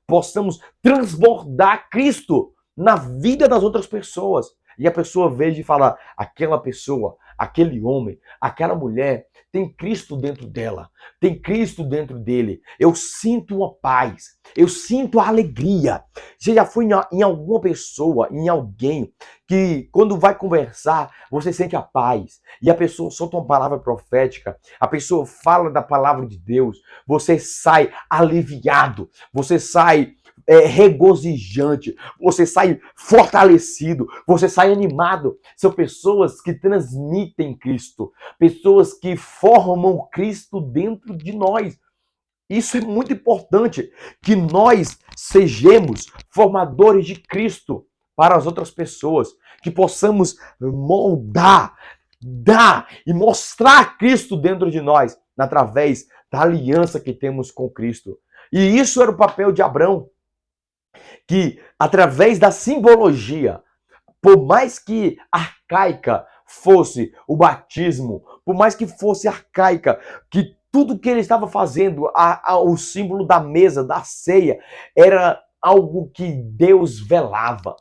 possamos transbordar Cristo na vida das outras pessoas. E a pessoa veja e fala, aquela pessoa, aquele homem, aquela mulher, tem Cristo dentro dela, tem Cristo dentro dele. Eu sinto uma paz, eu sinto a alegria. Você já foi em alguma pessoa, em alguém, que quando vai conversar, você sente a paz. E a pessoa solta uma palavra profética, a pessoa fala da palavra de Deus, você sai aliviado, você sai regozijante, você sai fortalecido, você sai animado. São pessoas que transmitem Cristo, pessoas que formam Cristo dentro de nós. Isso é muito importante, que nós sejamos formadores de Cristo para as outras pessoas, que possamos moldar, dar e mostrar Cristo dentro de nós, através da aliança que temos com Cristo. E isso era o papel de Abraão, que através da simbologia, por mais que arcaica fosse o batismo, por mais que fosse arcaica, que tudo que ele estava fazendo, o símbolo da mesa, da ceia, era algo que Deus velava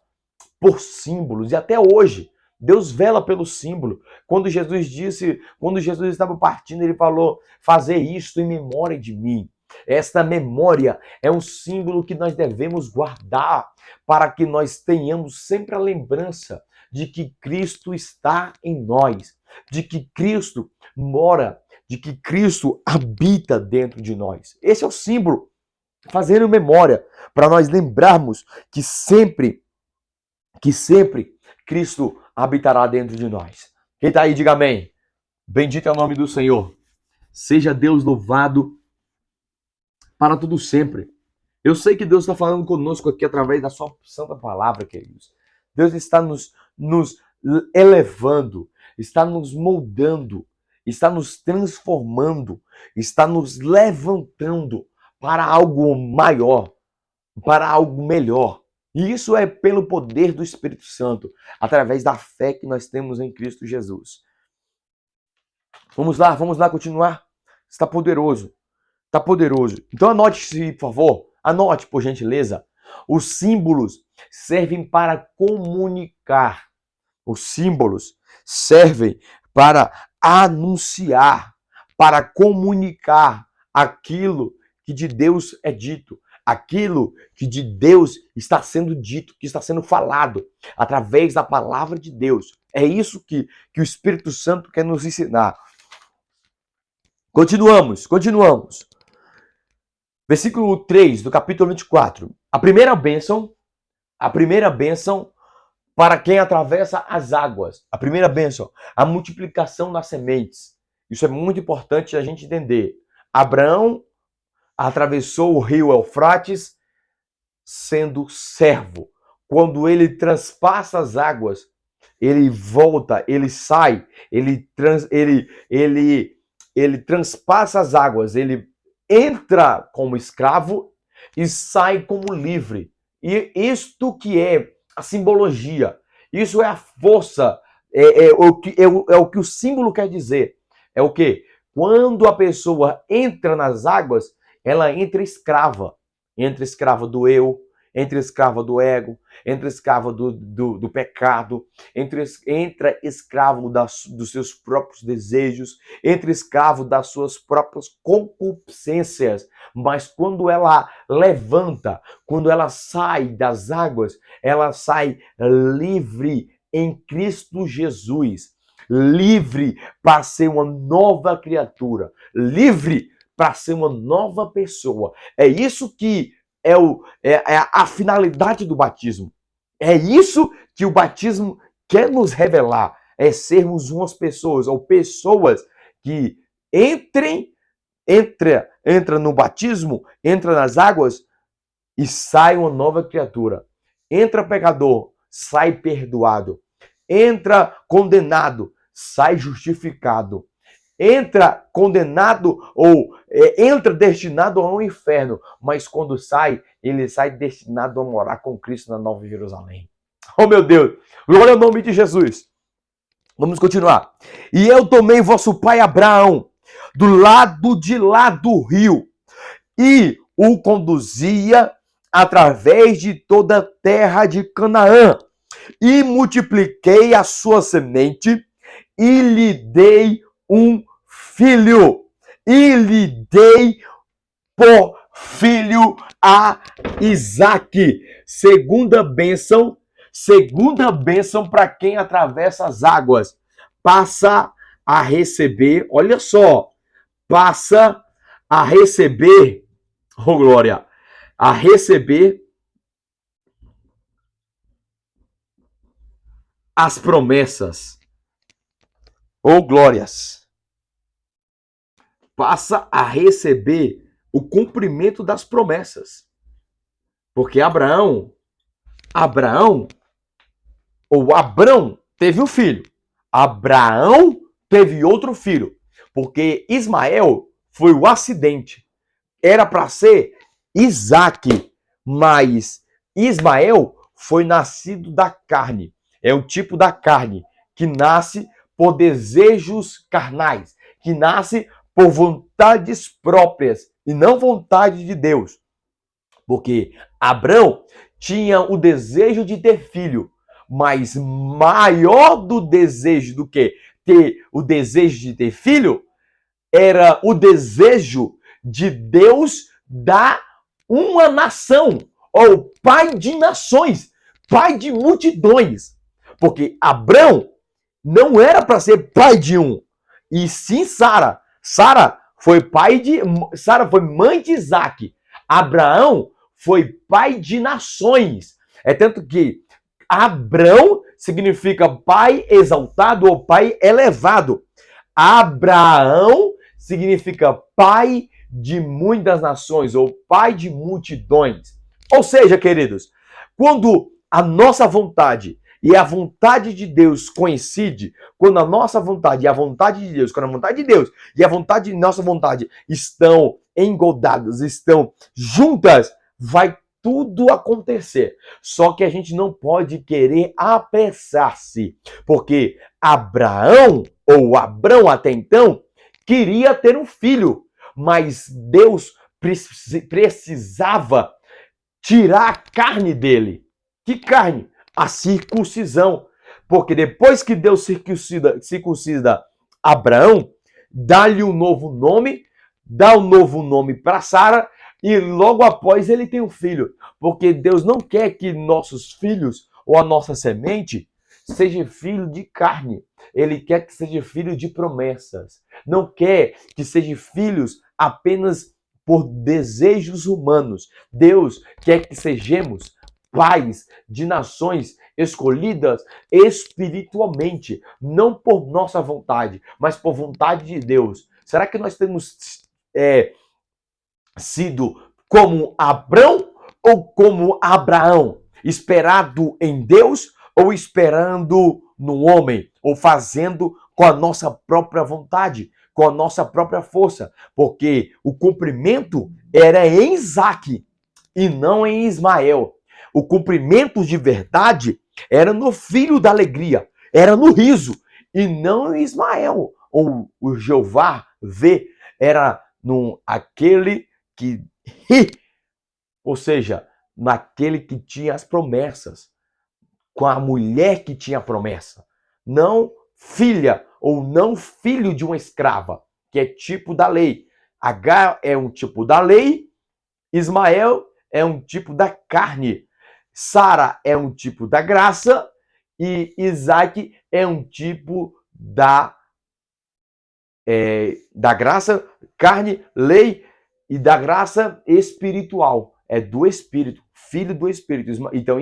por símbolos. E até hoje, Deus vela pelo símbolo. Quando Jesus estava partindo, ele falou, fazer isto em memória de mim. Esta memória é um símbolo que nós devemos guardar para que nós tenhamos sempre a lembrança de que Cristo está em nós, de que Cristo mora, de que Cristo habita dentro de nós. Esse é o símbolo, fazendo memória, para nós lembrarmos que sempre Cristo habitará dentro de nós. Quem está aí, diga amém. Bendito é o nome do Senhor. Seja Deus louvado para tudo sempre. Eu sei que Deus está falando conosco aqui através da sua santa palavra, queridos. Deus está nos elevando, está nos moldando, está nos transformando, está nos levantando para algo maior, para algo melhor. E isso é pelo poder do Espírito Santo, através da fé que nós temos em Cristo Jesus. Vamos lá continuar. Está poderoso. Está poderoso. Então anote, por favor, anote, por gentileza. Os símbolos servem para comunicar. Os símbolos servem para anunciar, para comunicar aquilo que de Deus é dito, aquilo que de Deus está sendo dito, que está sendo falado, através da palavra de Deus. É isso que o Espírito Santo quer nos ensinar. Continuamos. Versículo 3 do capítulo 24. A primeira bênção A primeira bênção para quem atravessa as águas. A primeira bênção, a multiplicação das sementes. Isso é muito importante a gente entender. Abraão atravessou o rio Eufrates sendo servo. Quando ele transpassa as águas, ele volta, ele sai, ele transpassa as águas, ele entra como escravo e sai como livre. E isto que é a simbologia, isso é a força, é o que o símbolo quer dizer. É o que? Quando a pessoa entra nas águas, ela entra escrava do eu, entra escrava do ego, entra escrava do pecado, entra escravo dos seus próprios desejos, entra escravo das suas próprias concupiscências. Mas quando ela levanta, quando ela sai das águas, ela sai livre em Cristo Jesus. Livre para ser uma nova criatura. Livre para ser uma nova pessoa. É isso que é a finalidade do batismo. É isso que o batismo quer nos revelar. É sermos umas pessoas, ou pessoas que entra no batismo, entra nas águas e sai uma nova criatura. Entra pecador, sai perdoado. Entra condenado, sai justificado. Entra condenado ou entra destinado ao inferno, mas quando sai, ele sai destinado a morar com Cristo na Nova Jerusalém. Oh meu Deus, glória ao nome de Jesus. Vamos continuar. E eu tomei vosso pai Abraão do lado de lá do rio e o conduzia através de toda a terra de Canaã e multipliquei a sua semente e lhe dei um filho e lhe dei por filho a Isaque. Segunda bênção para quem atravessa as águas. Passa a receber, olha só, passa a receber, oh glória, a receber as promessas, oh glórias. Passa a receber o cumprimento das promessas. Porque Abraão teve um filho. Abraão teve outro filho. Porque Ismael foi o acidente. Era para ser Isaque, mas Ismael foi nascido da carne. É o tipo da carne que nasce por desejos carnais, que nasce por vontades próprias e não vontade de Deus. Porque Abraão tinha o desejo de ter filho, mas maior do desejo do que ter o desejo de ter filho era o desejo de Deus dar uma nação, ou pai de nações, pai de multidões. Porque Abraão não era para ser pai de um, e sim Sara. Sara foi mãe de Isaque. Abraão foi pai de nações. É tanto que Abrão significa pai exaltado ou pai elevado. Abraão significa pai de muitas nações ou pai de multidões. Ou seja, queridos, quando a nossa vontade e a vontade de Deus coincide, quando a nossa vontade e a vontade de Deus, quando a vontade de Deus e a vontade de nossa vontade estão engodadas, estão juntas, vai tudo acontecer. Só que a gente não pode querer apressar-se, porque Abraão, ou Abrão até então, queria ter um filho, mas Deus precisava tirar a carne dele. Que carne? A circuncisão. Porque depois que Deus circuncida Abraão, dá-lhe um novo nome, dá um novo nome para Sara, e logo após ele tem um filho. Porque Deus não quer que nossos filhos, ou a nossa semente, seja filho de carne. Ele quer que seja filho de promessas. Não quer que seja filhos apenas por desejos humanos. Deus quer que sejamos pais de nações escolhidas espiritualmente, não por nossa vontade, mas por vontade de Deus. Será que nós temos sido como Abrão ou como Abraão? Esperado em Deus ou esperando no homem? Ou fazendo com a nossa própria vontade, com a nossa própria força? Porque o cumprimento era em Isaque e não em Ismael. O cumprimento de verdade era no filho da alegria, era no riso, e não em Ismael. Ou o Jeová vê, era no aquele que ri, ou seja, naquele que tinha as promessas, com a mulher que tinha a promessa, não filha ou não filho de uma escrava, que é tipo da lei. Agar é um tipo da lei, Ismael é um tipo da carne, Sara é um tipo da graça e Isaac é um tipo da graça, carne, lei e da graça espiritual. É do Espírito, filho do Espírito. Então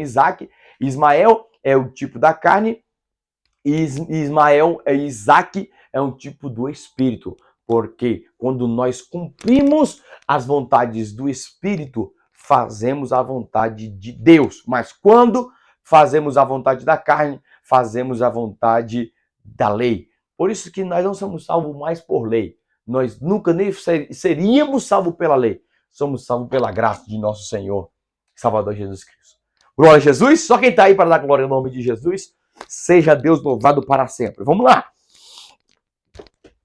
Ismael é o tipo da carne e Isaac é um tipo do Espírito. Porque quando nós cumprimos as vontades do Espírito, fazemos a vontade de Deus. Mas quando fazemos a vontade da carne, fazemos a vontade da lei. Por isso que nós não somos salvos mais por lei. Nós nunca nem seríamos salvos pela lei. Somos salvos pela graça de nosso Senhor, Salvador Jesus Cristo. Glória a Jesus. Só quem está aí para dar glória ao nome de Jesus, seja Deus louvado para sempre. Vamos lá.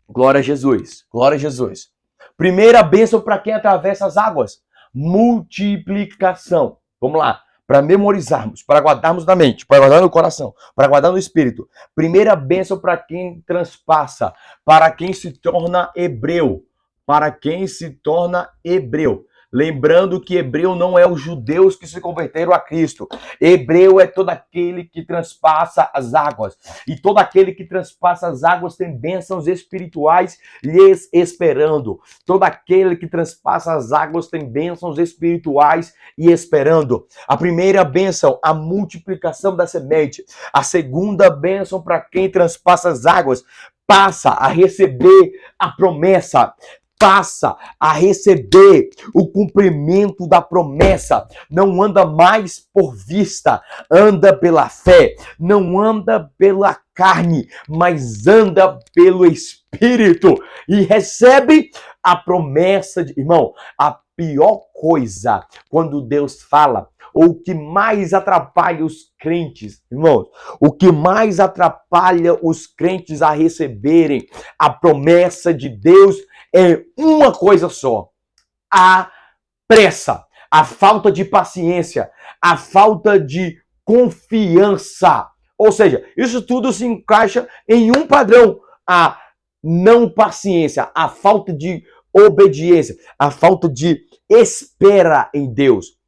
Glória a Jesus. Glória a Jesus. Primeira bênção para quem atravessa as águas. Multiplicação. Vamos lá. Para memorizarmos, para guardarmos na mente, para guardar no coração, para guardar no espírito. Primeira bênção para quem transpassa, para quem se torna hebreu. Para quem se torna hebreu. Lembrando que hebreu não é os judeus que se converteram a Cristo. Hebreu é todo aquele que transpassa as águas. E todo aquele que transpassa as águas tem bênçãos espirituais lhes esperando. Todo aquele que transpassa as águas tem bênçãos espirituais e esperando. A primeira bênção, a multiplicação da semente. A segunda bênção para quem transpassa as águas, passa a receber a promessa. Passa a receber o cumprimento da promessa. Não anda mais por vista, anda pela fé. Não anda pela carne, mas anda pelo Espírito. E recebe a promessa de... Irmão, a pior coisa quando Deus fala, ou o que mais atrapalha os crentes, irmãos, o que mais atrapalha os crentes a receberem a promessa de Deus é uma coisa só: a pressa, a falta de paciência, a falta de confiança. Ou seja, isso tudo se encaixa em um padrão: a não paciência, a falta de obediência, a falta de espera em Deus.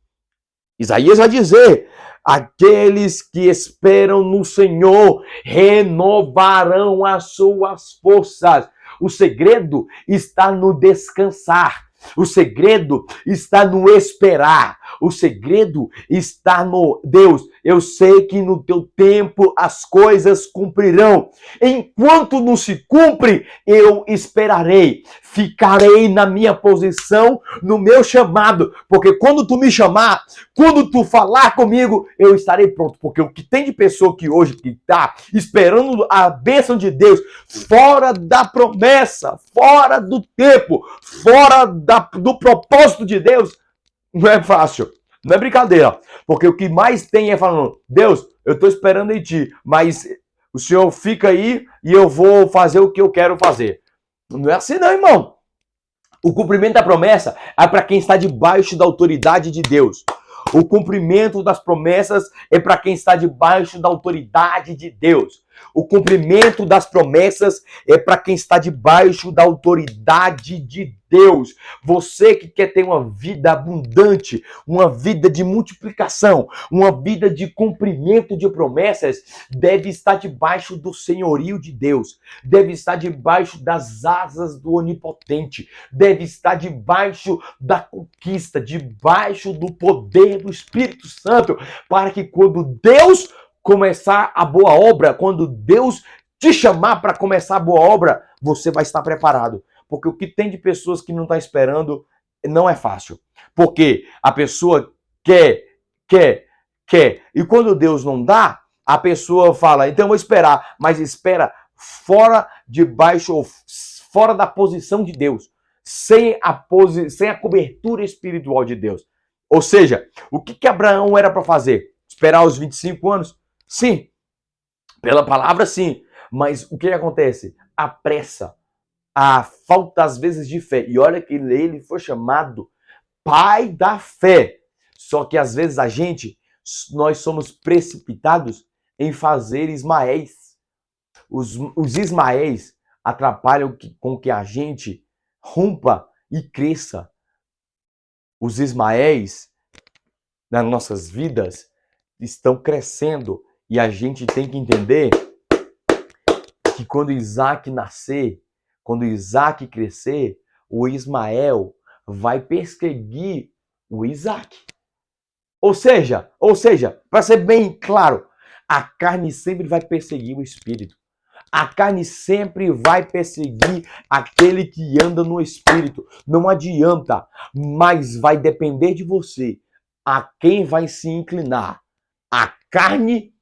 Isaías vai dizer: aqueles que esperam no Senhor renovarão as suas forças. O segredo está no descansar. O segredo está no esperar. O segredo está no Deus. Eu sei que no teu tempo as coisas cumprirão. Enquanto não se cumpre, eu esperarei. Ficarei na minha posição, no meu chamado. Porque quando tu me chamar, quando tu falar comigo, eu estarei pronto. Porque o que tem de pessoa que hoje está esperando a bênção de Deus, fora da promessa, fora do tempo, fora do propósito de Deus, não é fácil. Não é brincadeira. Porque o que mais tem é falando: Deus, eu estou esperando em ti, mas o Senhor fica aí e eu vou fazer o que eu quero fazer. Não é assim não, irmão. O cumprimento da promessa é para quem está debaixo da autoridade de Deus. O cumprimento das promessas é para quem está debaixo da autoridade de Deus. O cumprimento das promessas é para quem está debaixo da autoridade de Deus. Você que quer ter uma vida abundante, uma vida de multiplicação, uma vida de cumprimento de promessas, deve estar debaixo do senhorio de Deus, deve estar debaixo das asas do Onipotente, deve estar debaixo da conquista, debaixo do poder do Espírito Santo, para que quando Deus começar a boa obra, quando Deus te chamar para começar a boa obra, você vai estar preparado. Porque o que tem de pessoas que não estão esperando não é fácil. Porque a pessoa quer. E quando Deus não dá, a pessoa fala, então eu vou esperar. Mas espera fora, debaixo ou fora da posição de Deus. Sem a cobertura espiritual de Deus. Ou seja, o que Abraão era para fazer? Esperar os 25 anos? Sim, pela palavra sim, mas o que acontece? A pressa, a falta às vezes de fé, e olha que ele foi chamado pai da fé, só que às vezes nós somos precipitados em fazer Ismaéis. Os Ismaéis atrapalham com que a gente rompa e cresça. Os Ismaéis nas nossas vidas estão crescendo. E a gente tem que entender que quando Isaac nascer, quando Isaac crescer, o Ismael vai perseguir o Isaac. Ou seja, para ser bem claro, a carne sempre vai perseguir o espírito. A carne sempre vai perseguir aquele que anda no espírito. Não adianta, mas vai depender de você a quem vai se inclinar. A carne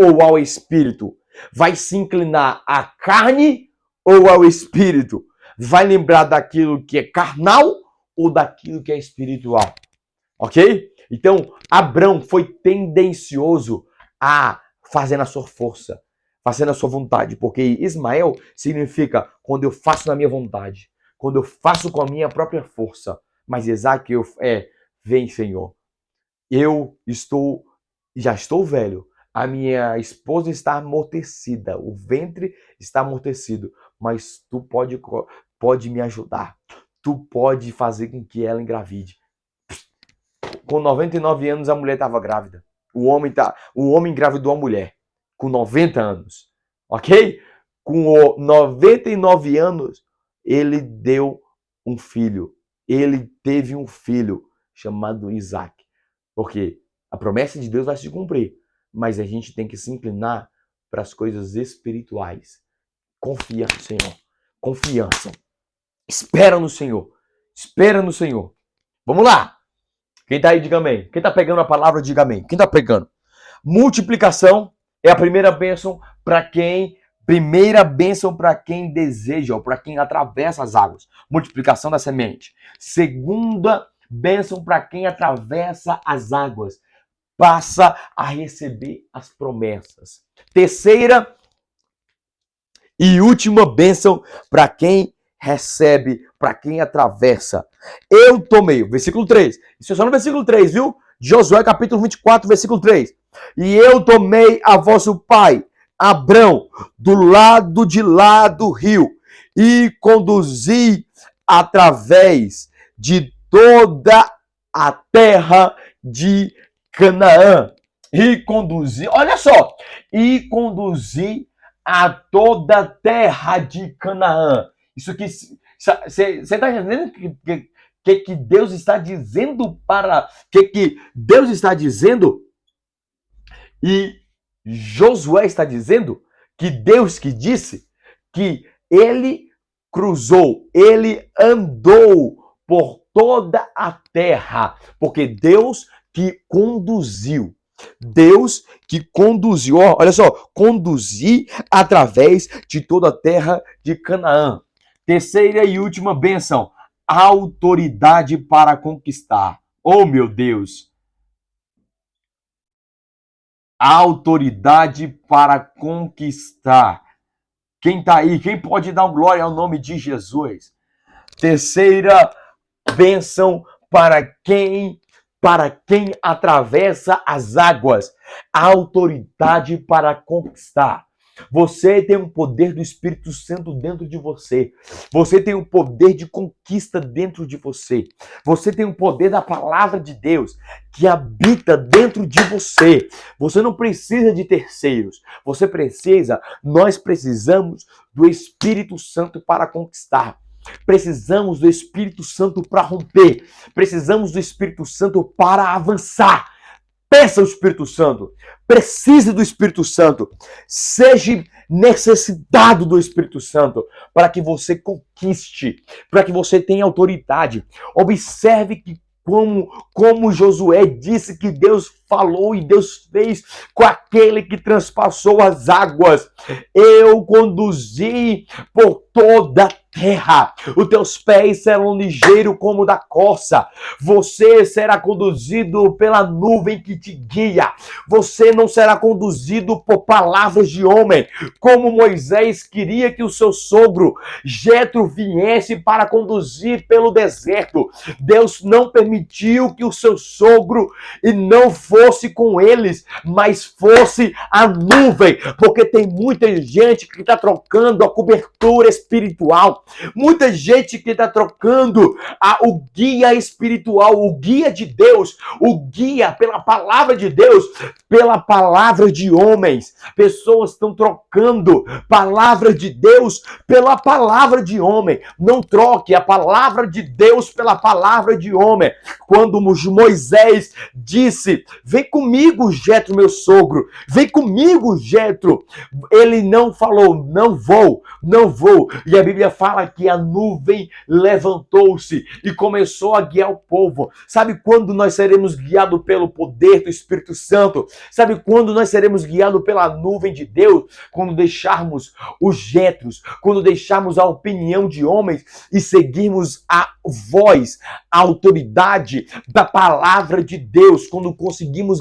ou ao espírito? Vai se inclinar à carne ou ao espírito? Vai lembrar daquilo que é carnal ou daquilo que é espiritual? Ok? Então, Abrão foi tendencioso a fazer na sua força, fazer na sua vontade, porque Ismael significa quando eu faço na minha vontade, quando eu faço com a minha própria força. Mas Isaac vem, Senhor. Já estou velho. A minha esposa está amortecida, o ventre está amortecido, mas tu pode me ajudar. Tu pode fazer com que ela engravide. Com 99 anos a mulher estava grávida. O homem engravidou a mulher com 90 anos. OK? Com 99 anos ele deu um filho. Ele teve um filho chamado Isaac. Porque a promessa de Deus vai se cumprir. Mas a gente tem que se inclinar para as coisas espirituais. Confia no Senhor. Confiança. Espera no Senhor. Espera no Senhor. Vamos lá. Quem tá aí, diga amém. Quem tá pegando a palavra, diga amém. Quem tá pegando? Multiplicação é a primeira bênção para quem deseja, ou para quem atravessa as águas. Multiplicação da semente. Segunda bênção para quem atravessa as águas. Passa a receber as promessas. Terceira e última bênção para quem recebe, para quem atravessa. Eu tomei, versículo 3. Isso é só no versículo 3, viu? Josué capítulo 24, versículo 3. E eu tomei a vosso pai, Abrão, do lado de lá do rio, e conduzi através de toda a terra de Canaã. E conduzi, olha só, e conduzi a toda a terra de Canaã. Isso aqui, você está entendendo que Deus está dizendo que Deus está dizendo e Josué está dizendo que Deus que disse que ele cruzou, ele andou por toda a terra, porque Deus que conduziu. Deus que conduziu, olha só, conduzir através de toda a terra de Canaã. Terceira e última bênção, autoridade para conquistar. Oh, meu Deus! Autoridade para conquistar. Quem está aí? Quem pode dar glória ao nome de Jesus? Terceira bênção para quem atravessa as águas. Autoridade para conquistar. Você tem o poder do Espírito Santo dentro de você. Você tem o poder de conquista dentro de você. Você tem o poder da palavra de Deus que habita dentro de você. Você não precisa de terceiros. Nós precisamos do Espírito Santo para conquistar. Precisamos do Espírito Santo para romper. Precisamos do Espírito Santo para avançar. Peça o Espírito Santo. Precise do Espírito Santo. Seja necessitado do Espírito Santo para que você conquiste, para que você tenha autoridade. Observe que como Josué disse que Deus falou e Deus fez com aquele que transpassou as águas. Eu conduzi por toda a terra. Os teus pés serão ligeiros como da corça. Você será conduzido pela nuvem que te guia. Você não será conduzido por palavras de homem, como Moisés queria que o seu sogro Jetro viesse para conduzir pelo deserto. Deus não permitiu que o seu sogro e não fosse com eles, mas fosse a nuvem, porque tem muita gente que está trocando a cobertura espiritual, muita gente que está trocando o guia espiritual, o guia de Deus, o guia pela palavra de Deus, pela palavra de homens. Pessoas estão trocando palavra de Deus pela palavra de homem. Não troque a palavra de Deus pela palavra de homem. Quando Moisés disse: vem comigo, Jetro, meu sogro, vem comigo, Jetro, ele não falou: não vou. E a Bíblia fala que a nuvem levantou-se e começou a guiar o povo. Sabe quando nós seremos guiados pelo poder do Espírito Santo? Sabe quando nós seremos guiados pela nuvem de Deus? Quando deixarmos os jetros, quando deixarmos a opinião de homens e seguirmos a voz, a autoridade da palavra de Deus, quando conseguimos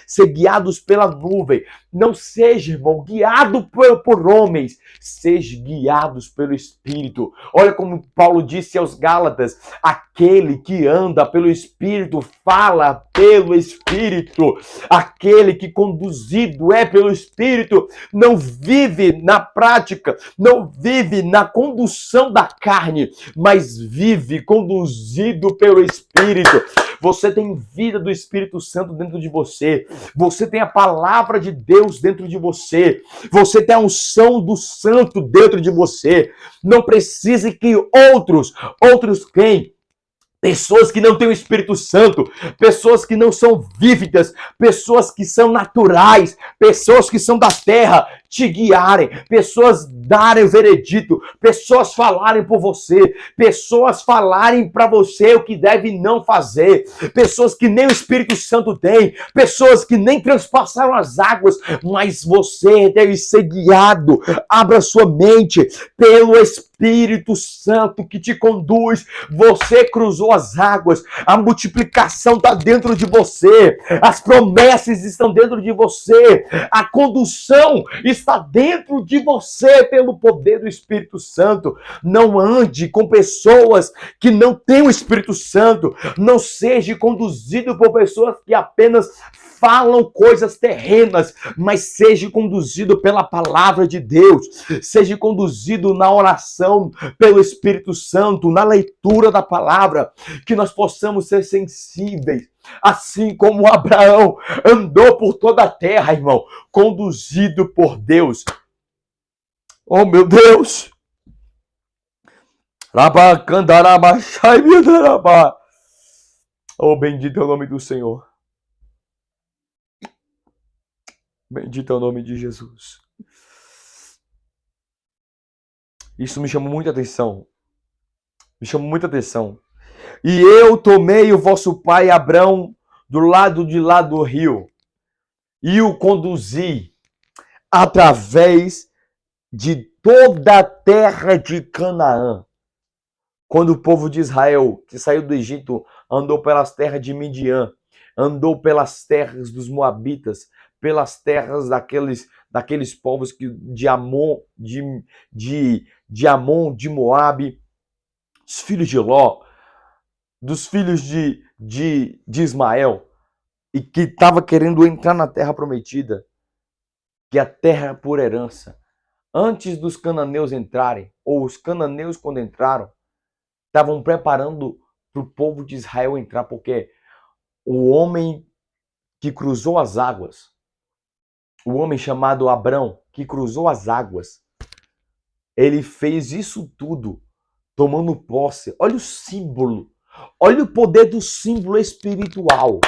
ser guiados pela nuvem. Não seja, irmão, guiado por homens, seja guiados pelo Espírito. Olha como Paulo disse aos Gálatas: aquele que anda pelo Espírito fala pelo Espírito. Aquele que conduzido é pelo Espírito não vive na prática, não vive na condução da carne, mas vive conduzido pelo Espírito. Você tem vida do Espírito Santo dentro de você. Você tem a palavra de Deus dentro de você. Você tem a unção do Santo dentro de você. Não precisa que outros quem? Pessoas que não têm o Espírito Santo, pessoas que não são vívidas, pessoas que são naturais, pessoas que são da terra, te guiarem, pessoas darem o veredito, pessoas falarem por você, pessoas falarem para você o que deve não fazer, pessoas que nem o Espírito Santo tem, pessoas que nem transpassaram as águas, mas você deve ser guiado. Abra sua mente pelo Espírito Santo que te conduz. Você cruzou as águas, a multiplicação está dentro de você, as promessas estão dentro de você, a condução está dentro de você pelo poder do Espírito Santo. Não ande com pessoas que não têm o Espírito Santo. Não seja conduzido por pessoas que apenas falam coisas terrenas, mas seja conduzido pela palavra de Deus. Seja conduzido na oração pelo Espírito Santo, na leitura da palavra, que nós possamos ser sensíveis. Assim como Abraão andou por toda a terra, irmão, conduzido por Deus. Oh, meu Deus! Oh, bendito é o nome do Senhor. Bendito é o nome de Jesus. Isso me chamou muita atenção. E eu tomei o vosso pai Abrão do lado de lá do rio e o conduzi através de toda a terra de Canaã. Quando o povo de Israel, que saiu do Egito, andou pelas terras de Midian, andou pelas terras dos Moabitas, pelas terras daqueles povos de Amon, de Moabe, os filhos de Ló, dos filhos de Ismael, e que estava querendo entrar na terra prometida, que a terra é por herança. Antes dos cananeus entrarem, ou os cananeus quando entraram, estavam preparando para o povo de Israel entrar, porque o homem que cruzou as águas, o homem chamado Abrão, que cruzou as águas, ele fez isso tudo tomando posse. Olha o símbolo, olha o poder do símbolo espiritual,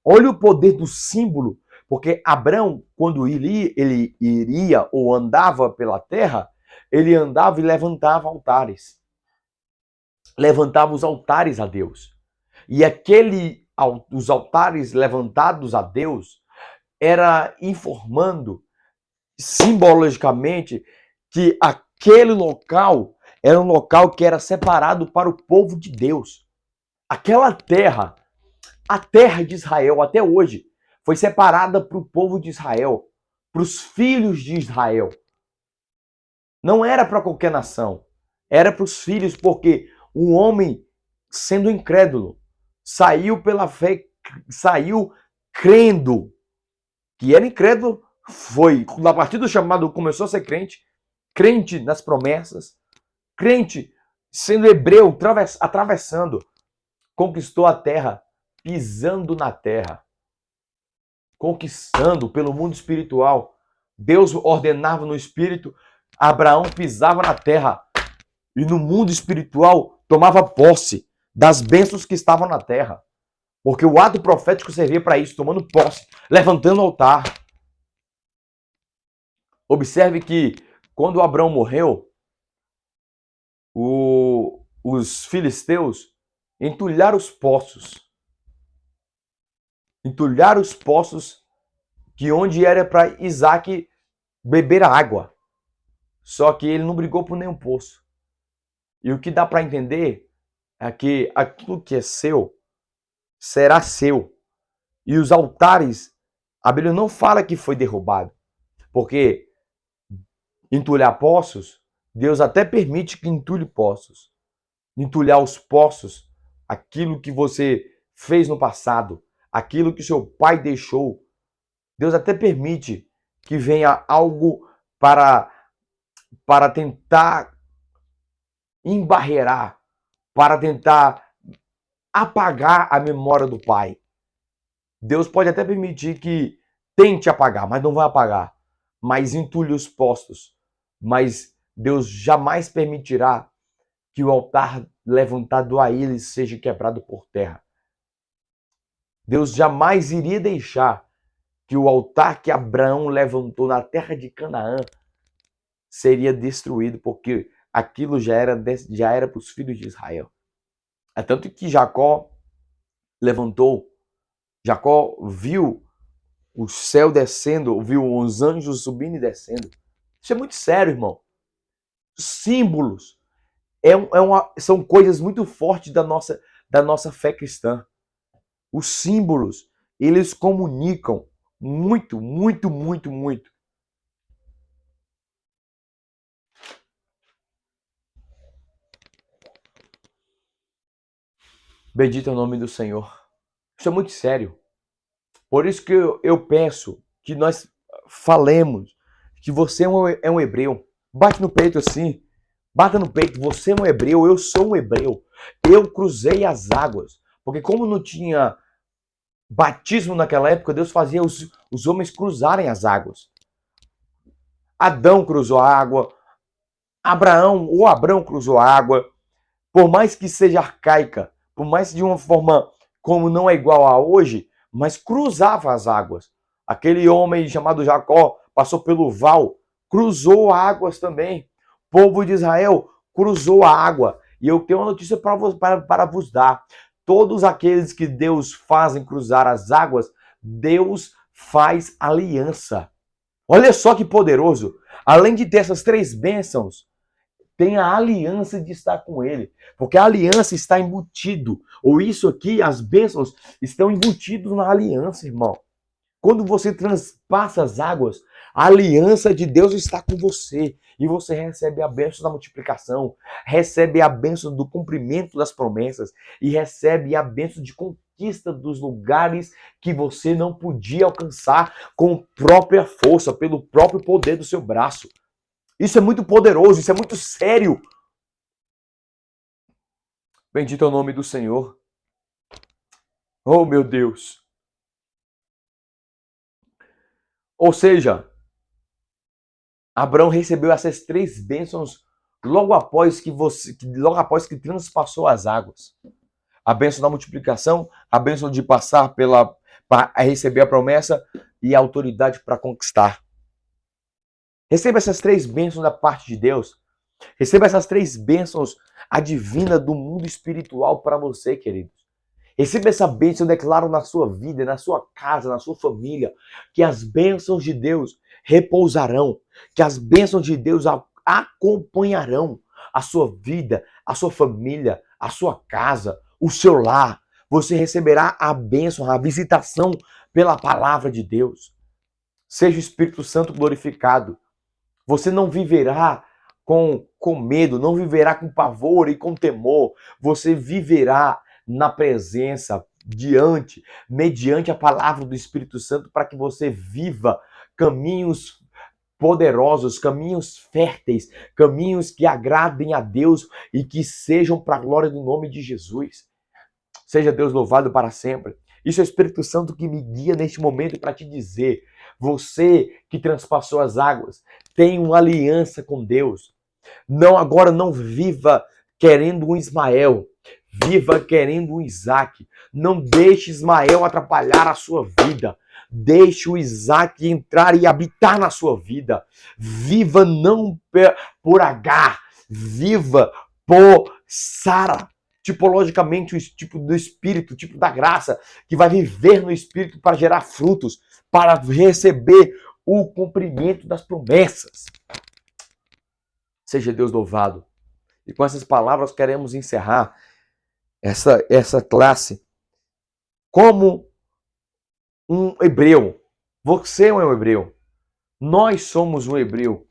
olha o poder do símbolo, porque Abrão, quando ele iria ou andava pela terra, ele andava e levantava altares. Levantava os altares a Deus. E os altares levantados a Deus era informando simbologicamente que aquele local era um local que era separado para o povo de Deus. Aquela terra, a terra de Israel até hoje, foi separada para o povo de Israel, para os filhos de Israel. Não era para qualquer nação, era para os filhos, porque um homem, sendo incrédulo, saiu pela fé, saiu crendo que era incrédulo, foi, a partir do chamado, começou a ser crente, crente nas promessas, crente sendo hebreu, atravessando, conquistou a terra, pisando na terra, conquistando pelo mundo espiritual. Deus ordenava no espírito, Abraão pisava na terra e no mundo espiritual tomava posse das bênçãos que estavam na terra. Porque o ato profético servia para isso, tomando posse, levantando o altar. Observe que quando Abraão morreu, os filisteus entulharam os poços. Entulharam os poços que onde era para Isaac beber a água. Só que ele não brigou por nenhum poço. E o que dá para entender é que aquilo que é seu será seu. E os altares, a Bíblia não fala que foi derrubado. Porque entulhar poços, Deus até permite que entulhe poços. Entulhar os poços, aquilo que você fez no passado, aquilo que seu pai deixou. Deus até permite que venha algo para tentar embarrear, para tentar apagar a memória do pai. Deus pode até permitir que tente apagar, mas não vai apagar. Mas entulhe os poços. Mas Deus jamais permitirá que o altar levantado a ele seja quebrado por terra. Deus jamais iria deixar que o altar que Abraão levantou na terra de Canaã seria destruído, porque aquilo já era para os filhos de Israel. É tanto que Jacó viu o céu descendo, viu os anjos subindo e descendo. Isso é muito sério, irmão. Símbolos são coisas muito fortes da nossa fé cristã. Os símbolos, eles comunicam muito, muito, muito, muito. Bendito é o nome do Senhor. Isso é muito sério. Por isso que eu peço que nós falemos que você é um hebreu. Bate no peito assim. Bata no peito. Você é um hebreu. Eu sou um hebreu. Eu cruzei as águas. Porque como não tinha batismo naquela época, Deus fazia os homens cruzarem as águas. Adão cruzou a água. Abrão cruzou a água. Por mais que seja arcaica, por mais de uma forma como não é igual a hoje, mas cruzava as águas. Aquele homem chamado Jacó passou pelo val, cruzou águas também. O povo de Israel cruzou a água. E eu tenho uma notícia para vos dar. Todos aqueles que Deus fazem cruzar as águas, Deus faz aliança. Olha só que poderoso. Além de ter essas 3 bênçãos, tem a aliança de estar com ele. Porque a aliança está embutido. Ou isso aqui, as bênçãos, estão embutidos na aliança, irmão. Quando você transpassa as águas, a aliança de Deus está com você. E você recebe a bênção da multiplicação, recebe a bênção do cumprimento das promessas e recebe a bênção de conquista dos lugares que você não podia alcançar com própria força, pelo próprio poder do seu braço. Isso é muito poderoso, isso é muito sério. Bendito é o nome do Senhor. Oh, meu Deus. Ou seja, Abraão recebeu essas três bênçãos logo após que transpassou as águas. A bênção da multiplicação, a bênção de passar para receber a promessa e a autoridade para conquistar. Receba essas três bênçãos da parte de Deus. Receba essas três bênçãos advindas do mundo espiritual para você, queridos. Receba essa bênção, eu declaro na sua vida, na sua casa, na sua família, que as bênçãos de Deus repousarão, que as bênçãos de Deus acompanharão a sua vida, a sua família, a sua casa, o seu lar. Você receberá a bênção, a visitação pela palavra de Deus. Seja o Espírito Santo glorificado. Você não viverá com medo, não viverá com pavor e com temor. Você viverá na presença, mediante a palavra do Espírito Santo, para que você viva caminhos poderosos, caminhos férteis, caminhos que agradem a Deus e que sejam para a glória do nome de Jesus. Seja Deus louvado para sempre. Isso é o Espírito Santo que me guia neste momento para te dizer: você que transpassou as águas, tem uma aliança com Deus. Agora não viva querendo um Ismael, viva querendo um Isaac. Não deixe Ismael atrapalhar a sua vida. Deixe o Isaac entrar e habitar na sua vida. Viva não por Agar, viva por Sara. Tipologicamente, o tipo do Espírito, o tipo da graça, que vai viver no Espírito para gerar frutos, para receber o cumprimento das promessas. Seja Deus louvado. E com essas palavras queremos encerrar essa classe como um hebreu. Você é um hebreu. Nós somos um hebreu.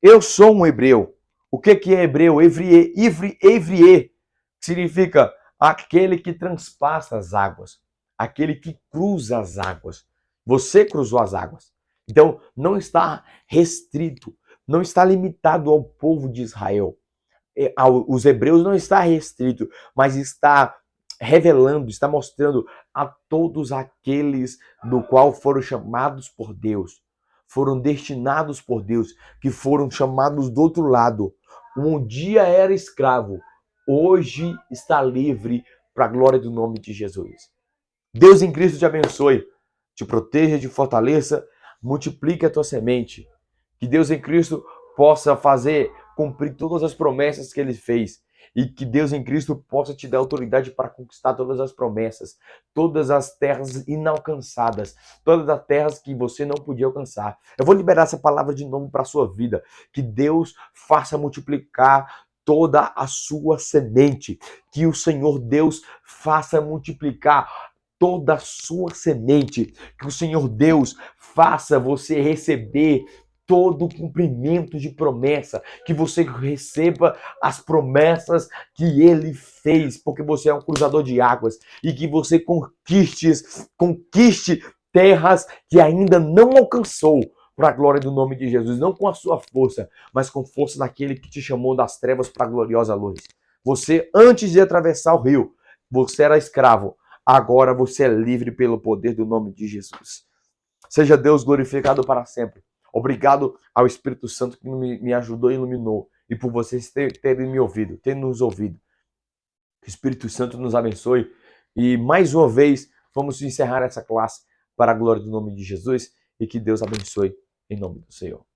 Eu sou um hebreu. O que é hebreu? Evrier significa aquele que transpassa as águas, aquele que cruza as águas. Você cruzou as águas. Então, não está restrito, não está limitado ao povo de Israel. Os hebreus não está restrito, mas está revelando, está mostrando a todos aqueles do qual foram chamados por Deus, foram destinados por Deus, que foram chamados do outro lado. Um dia era escravo, hoje está livre para a glória do nome de Jesus. Deus em Cristo te abençoe, te proteja, te fortaleça, multiplique a tua semente. Que Deus em Cristo possa fazer cumprir todas as promessas que Ele fez. E que Deus em Cristo possa te dar autoridade para conquistar todas as promessas, todas as terras inalcançadas, todas as terras que você não podia alcançar. Eu vou liberar essa palavra de novo para a sua vida. Que Deus faça multiplicar toda a sua semente. Que o Senhor Deus faça multiplicar toda a sua semente. Que o Senhor Deus faça você receber todo o cumprimento de promessa, que você receba as promessas que Ele fez, porque você é um cruzador de águas, e que você conquiste terras que ainda não alcançou, para a glória do nome de Jesus, não com a sua força, mas com força daquele que te chamou das trevas para a gloriosa luz. Você, antes de atravessar o rio, você era escravo, agora você é livre pelo poder do nome de Jesus. Seja Deus glorificado para sempre. Obrigado ao Espírito Santo que me ajudou e iluminou. E por vocês terem me ouvido, terem nos ouvido. Que o Espírito Santo nos abençoe. E mais uma vez, vamos encerrar essa classe para a glória do nome de Jesus. E que Deus abençoe em nome do Senhor.